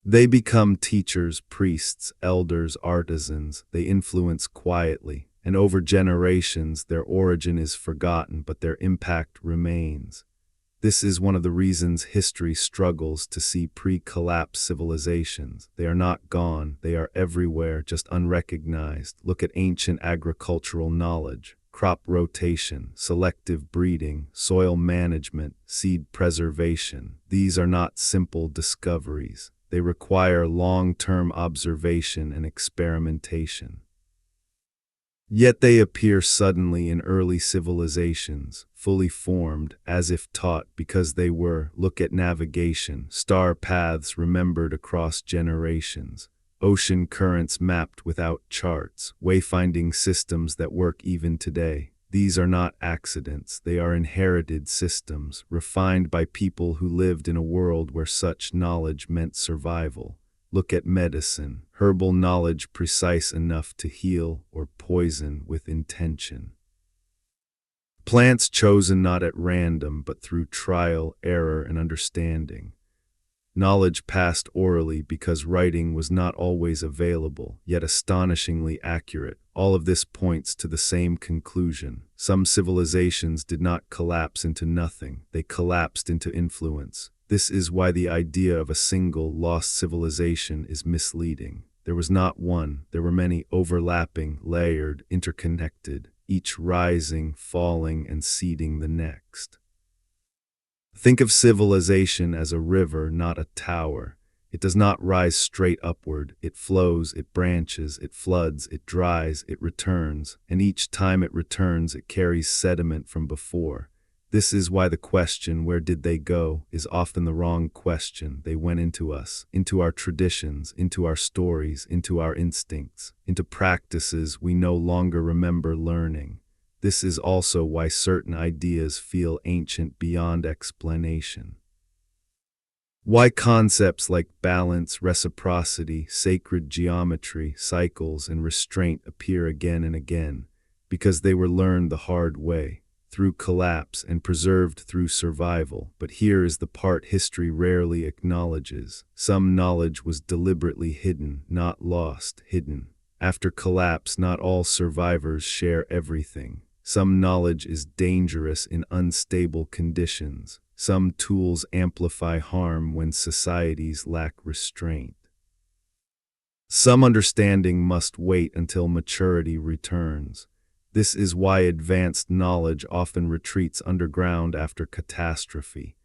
A: They become teachers, priests, elders, artisans. They influence quietly, and over generations their origin is forgotten, but their impact remains. This is one of the reasons history struggles to see pre-collapse civilizations. They are not gone, they are everywhere, just unrecognized. Look at ancient agricultural knowledge. Crop rotation, selective breeding, soil management, seed preservation. These are not simple discoveries. They require long-term observation and experimentation. Yet they appear suddenly in early civilizations, fully formed, as if taught because they were. Look at navigation, star paths remembered across generations. Ocean currents mapped without charts, wayfinding systems that work even today. These are not accidents, they are inherited systems, refined by people who lived in a world where such knowledge meant survival. Look at medicine, herbal knowledge precise enough to heal or poison with intention. Plants chosen not at random but through trial, error, and understanding. Knowledge passed orally because writing was not always available, yet astonishingly accurate. All of this points to the same conclusion. Some civilizations did not collapse into nothing, they collapsed into influence. This is why the idea of a single lost civilization is misleading. There was not one, there were many overlapping, layered, interconnected, each rising, falling, and seeding the next. Think of civilization as a river, not a tower. It does not rise straight upward. It flows, it branches, it floods, it dries, it returns, and each time it returns it carries sediment from before. This is why the question, where did they go, is often the wrong question. They went into us, into our traditions, into our stories, into our instincts, into practices we no longer remember learning. This is also why certain ideas feel ancient beyond explanation. Why concepts like balance, reciprocity, sacred geometry, cycles, and restraint appear again and again, because they were learned the hard way, through collapse and preserved through survival. But here is the part history rarely acknowledges. Some knowledge was deliberately hidden, not lost, hidden. After collapse, not all survivors share everything. Some knowledge is dangerous in unstable conditions. Some tools amplify harm when societies lack restraint. Some understanding must wait until maturity returns. This is why advanced knowledge often retreats underground after catastrophe.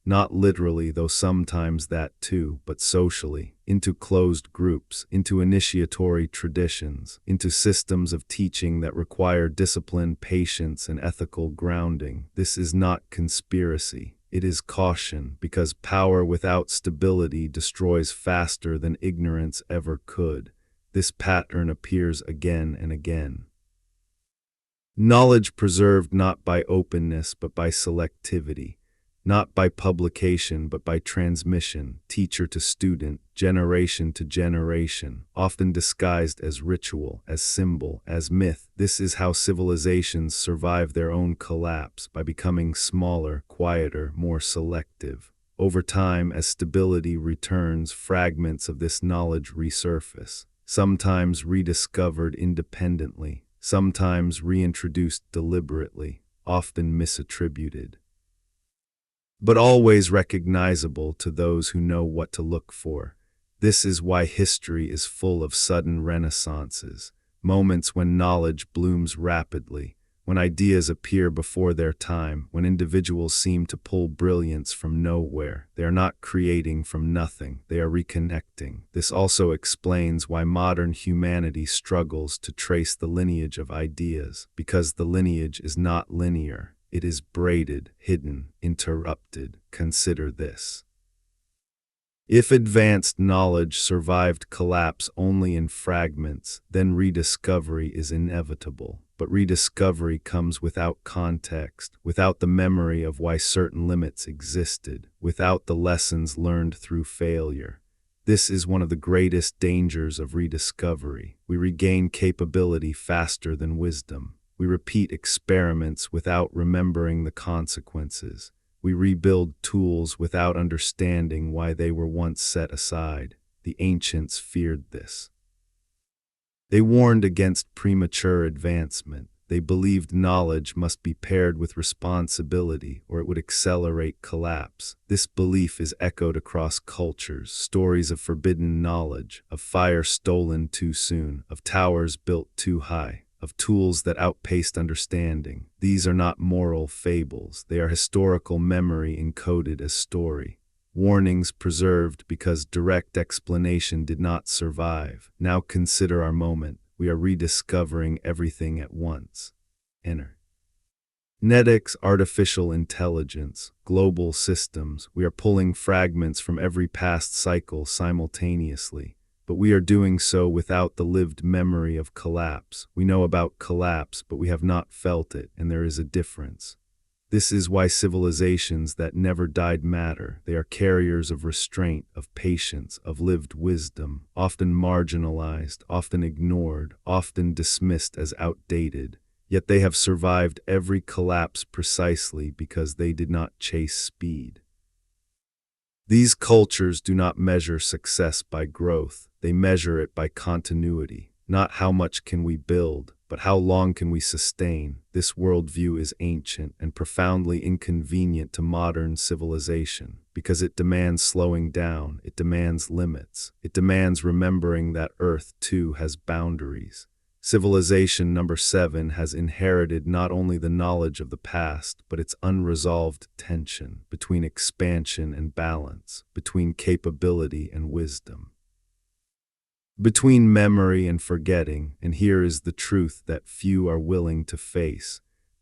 A: Not literally, though sometimes that too, but socially, into closed groups, into initiatory traditions, into systems of teaching that require discipline, patience, and ethical grounding. This is not conspiracy. It is caution, because power without stability destroys faster than ignorance ever could. This pattern appears again and again. Knowledge preserved not by openness but by selectivity. Not by publication, but by transmission, teacher to student, generation to generation, often disguised as ritual, as symbol, as myth. This is how civilizations survive their own collapse, by becoming smaller, quieter, more selective. Over time, as stability returns, fragments of this knowledge resurface, sometimes rediscovered independently, sometimes reintroduced deliberately, often misattributed, but always recognizable to those who know what to look for. This is why history is full of sudden renaissances, moments when knowledge blooms rapidly, when ideas appear before their time, when individuals seem to pull brilliance from nowhere. They are not creating from nothing, they are reconnecting. This also explains why modern humanity struggles to trace the lineage of ideas, because the lineage is not linear. It is braided, hidden, interrupted. Consider this. If advanced knowledge survived collapse only in fragments, then rediscovery is inevitable. But rediscovery comes without context, without the memory of why certain limits existed, without the lessons learned through failure. This is one of the greatest dangers of rediscovery. We regain capability faster than wisdom. We repeat experiments without remembering the consequences. We rebuild tools without understanding why they were once set aside. The ancients feared this. They warned against premature advancement. They believed knowledge must be paired with responsibility or it would accelerate collapse. This belief is echoed across cultures, stories of forbidden knowledge, of fire stolen too soon, of towers built too high, of tools that outpaced understanding. These are not moral fables, they are historical memory encoded as story. Warnings preserved because direct explanation did not survive. Now consider our moment. We are rediscovering everything at once. Enter. Genetics, artificial intelligence, global systems. We are pulling fragments from every past cycle simultaneously. But we are doing so without the lived memory of collapse. We know about collapse, but we have not felt it, and there is a difference. This is why civilizations that never died matter. They are carriers of restraint, of patience, of lived wisdom, often marginalized, often ignored, often dismissed as outdated. Yet they have survived every collapse precisely because they did not chase speed. These cultures do not measure success by growth. They measure it by continuity. Not how much can we build, but how long can we sustain. This worldview is ancient and profoundly inconvenient to modern civilization because it demands slowing down, it demands limits, it demands remembering that Earth too has boundaries. Civilization number 7 has inherited not only the knowledge of the past, but its unresolved tension between expansion and balance, between capability and wisdom, between memory and forgetting. And here is the truth that few are willing to face.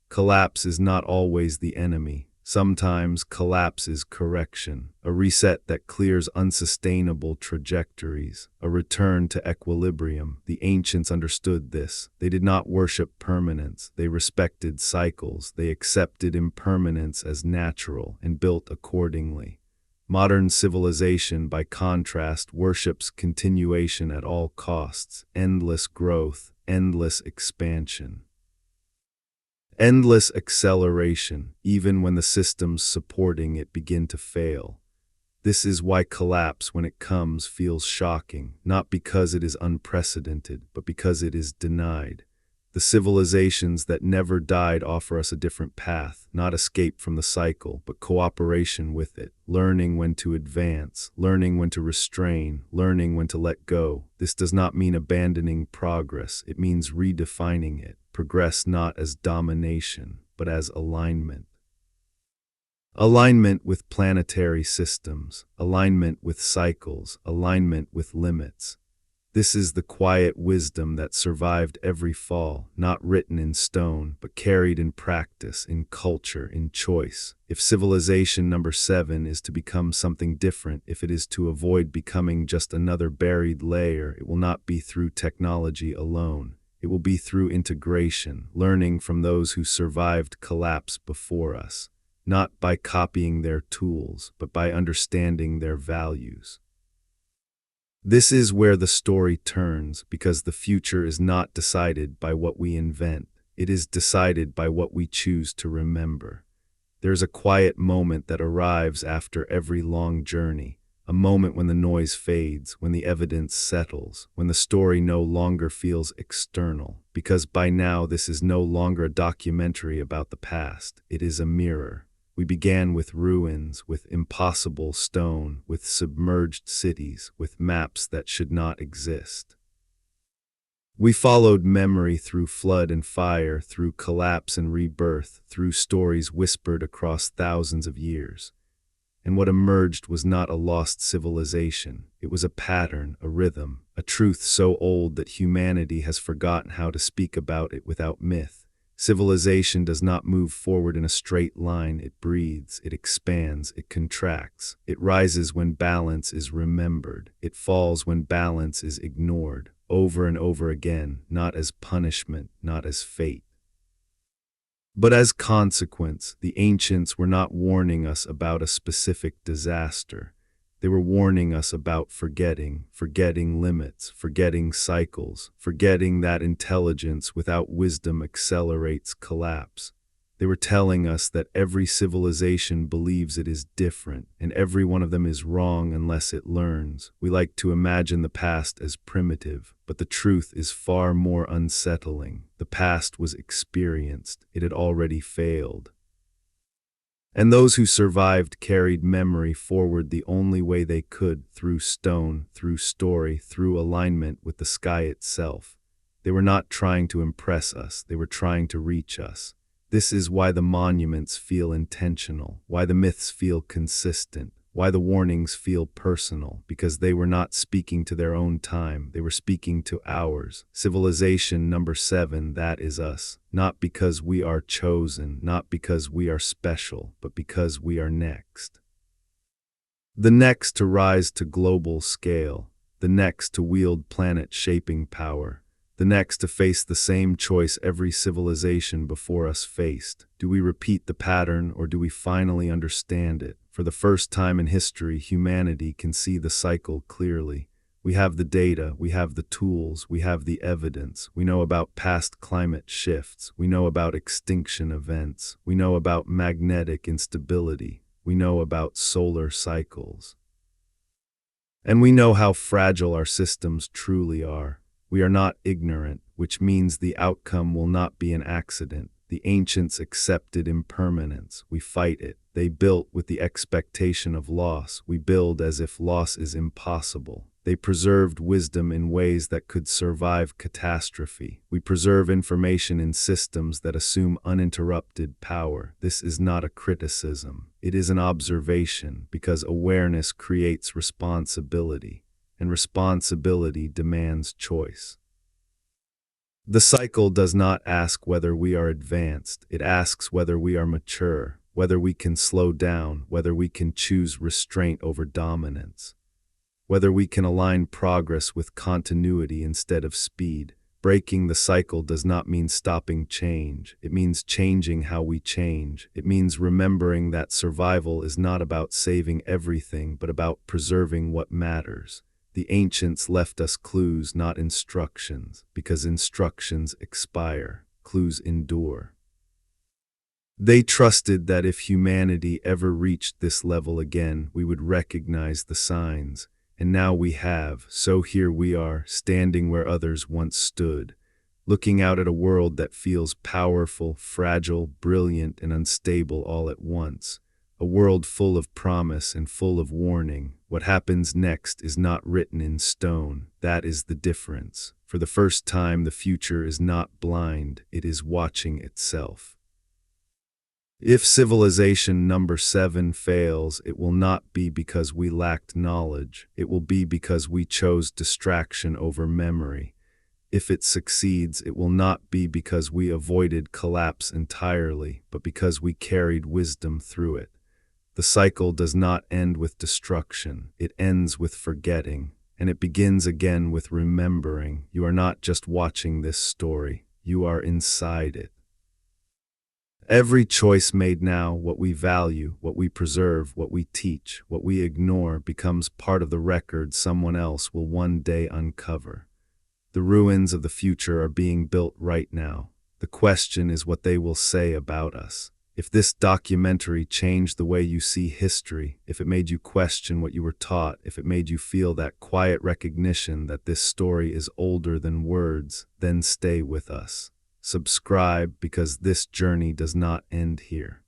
A: Collapse is not always the enemy. Sometimes collapse is correction, a reset that clears unsustainable trajectories, a return to equilibrium. The ancients understood this. They did not worship permanence. They respected cycles. They accepted impermanence as natural and built accordingly. Modern civilization, by contrast, worships continuation at all costs, endless growth, endless expansion, endless acceleration, even when the systems supporting it begin to fail. This is why collapse, when it comes, feels shocking, not because it is unprecedented, but because it is denied. The civilizations that never died offer us a different path, not escape from the cycle, but cooperation with it, learning when to advance, learning when to restrain, learning when to let go. This does not mean abandoning progress, it means redefining it. progress not as domination, but as alignment. Alignment with planetary systems, alignment with cycles, alignment with limits. This is the quiet wisdom that survived every fall, not written in stone, but carried in practice, in culture, in choice. If civilization number 7 is to become something different, if it is to avoid becoming just another buried layer, it will not be through technology alone. It will be through integration, learning from those who survived collapse before us, not by copying their tools, but by understanding their values. This is where the story turns, because the future is not decided by what we invent. It is decided by what we choose to remember. There's a quiet moment that arrives after every long journey, a moment when the noise fades, when the evidence settles, when the story no longer feels external, because by now this is no longer a documentary about the past, it is a mirror. We began with ruins, with impossible stone, with submerged cities, with maps that should not exist. We followed memory through flood and fire, through collapse and rebirth, through stories whispered across thousands of years. And what emerged was not a lost civilization. It was a pattern, a rhythm, a truth so old that humanity has forgotten how to speak about it without myth. Civilization does not move forward in a straight line. It breathes, it expands, it contracts. It rises when balance is remembered. It falls when balance is ignored, over and over again, not as punishment, not as fate, but as consequence. The ancients were not warning us about a specific disaster. They were warning us about forgetting limits, forgetting cycles, forgetting that intelligence without wisdom accelerates collapse. They were telling us that every civilization believes it is different, and every one of them is wrong unless it learns. We like to imagine the past as primitive, but the truth is far more unsettling. The past was experienced. It had already failed. And those who survived carried memory forward the only way they could, through stone, through story, through alignment with the sky itself. They were not trying to impress us, they were trying to reach us. This is why the monuments feel intentional, why the myths feel consistent, why the warnings feel personal, because they were not speaking to their own time, they were speaking to ours. Civilization number 7, that is us, not because we are chosen, not because we are special, but because we are next. The next to rise to global scale, the next to wield planet-shaping power, the next to face the same choice every civilization before us faced. Do we repeat the pattern, or do we finally understand it? For the first time in history, humanity can see the cycle clearly. We have the data, we have the tools, we have the evidence. We know about past climate shifts, we know about extinction events, we know about magnetic instability, we know about solar cycles. And we know how fragile our systems truly are. We are not ignorant, which means the outcome will not be an accident. The ancients accepted impermanence. We fight it. They built with the expectation of loss. We build as if loss is impossible. They preserved wisdom in ways that could survive catastrophe. We preserve information in systems that assume uninterrupted power. This is not a criticism. It is an observation, because awareness creates responsibility, and responsibility demands choice. The cycle does not ask whether we are advanced. It asks whether we are mature, whether we can slow down, whether we can choose restraint over dominance, whether we can align progress with continuity instead of speed. Breaking the cycle does not mean stopping change. It means changing how we change. It means remembering that survival is not about saving everything, but about preserving what matters. The ancients left us clues, not instructions, because instructions expire, clues endure. They trusted that if humanity ever reached this level again, we would recognize the signs. And now we have, so here we are, standing where others once stood, looking out at a world that feels powerful, fragile, brilliant, and unstable all at once. a world full of promise and full of warning. What happens next is not written in stone. That is the difference. For the first time, the future is not blind, it is watching itself. If civilization number 7 fails, it will not be because we lacked knowledge. It will be because we chose distraction over memory. If it succeeds, it will not be because we avoided collapse entirely, but because we carried wisdom through it. The cycle does not end with destruction. It ends with forgetting, and it begins again with remembering. You are not just watching this story. You are inside it. Every choice made now, what we value, what we preserve, what we teach, what we ignore, becomes part of the record someone else will one day uncover. The ruins of the future are being built right now. The question is what they will say about us. If this documentary changed the way you see history, if it made you question what you were taught, if it made you feel that quiet recognition that this story is older than words, then stay with us. Subscribe, because this journey does not end here.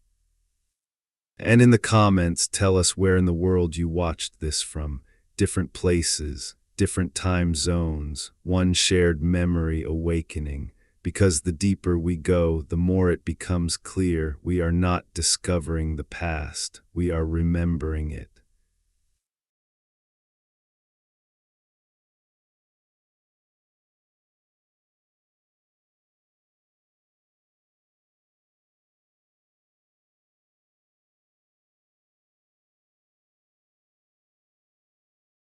A: And in the comments, tell us where in the world you watched this from. Different places, different time zones, one shared memory awakening. Because the deeper we go, the more it becomes clear we are not discovering the past, we are remembering it.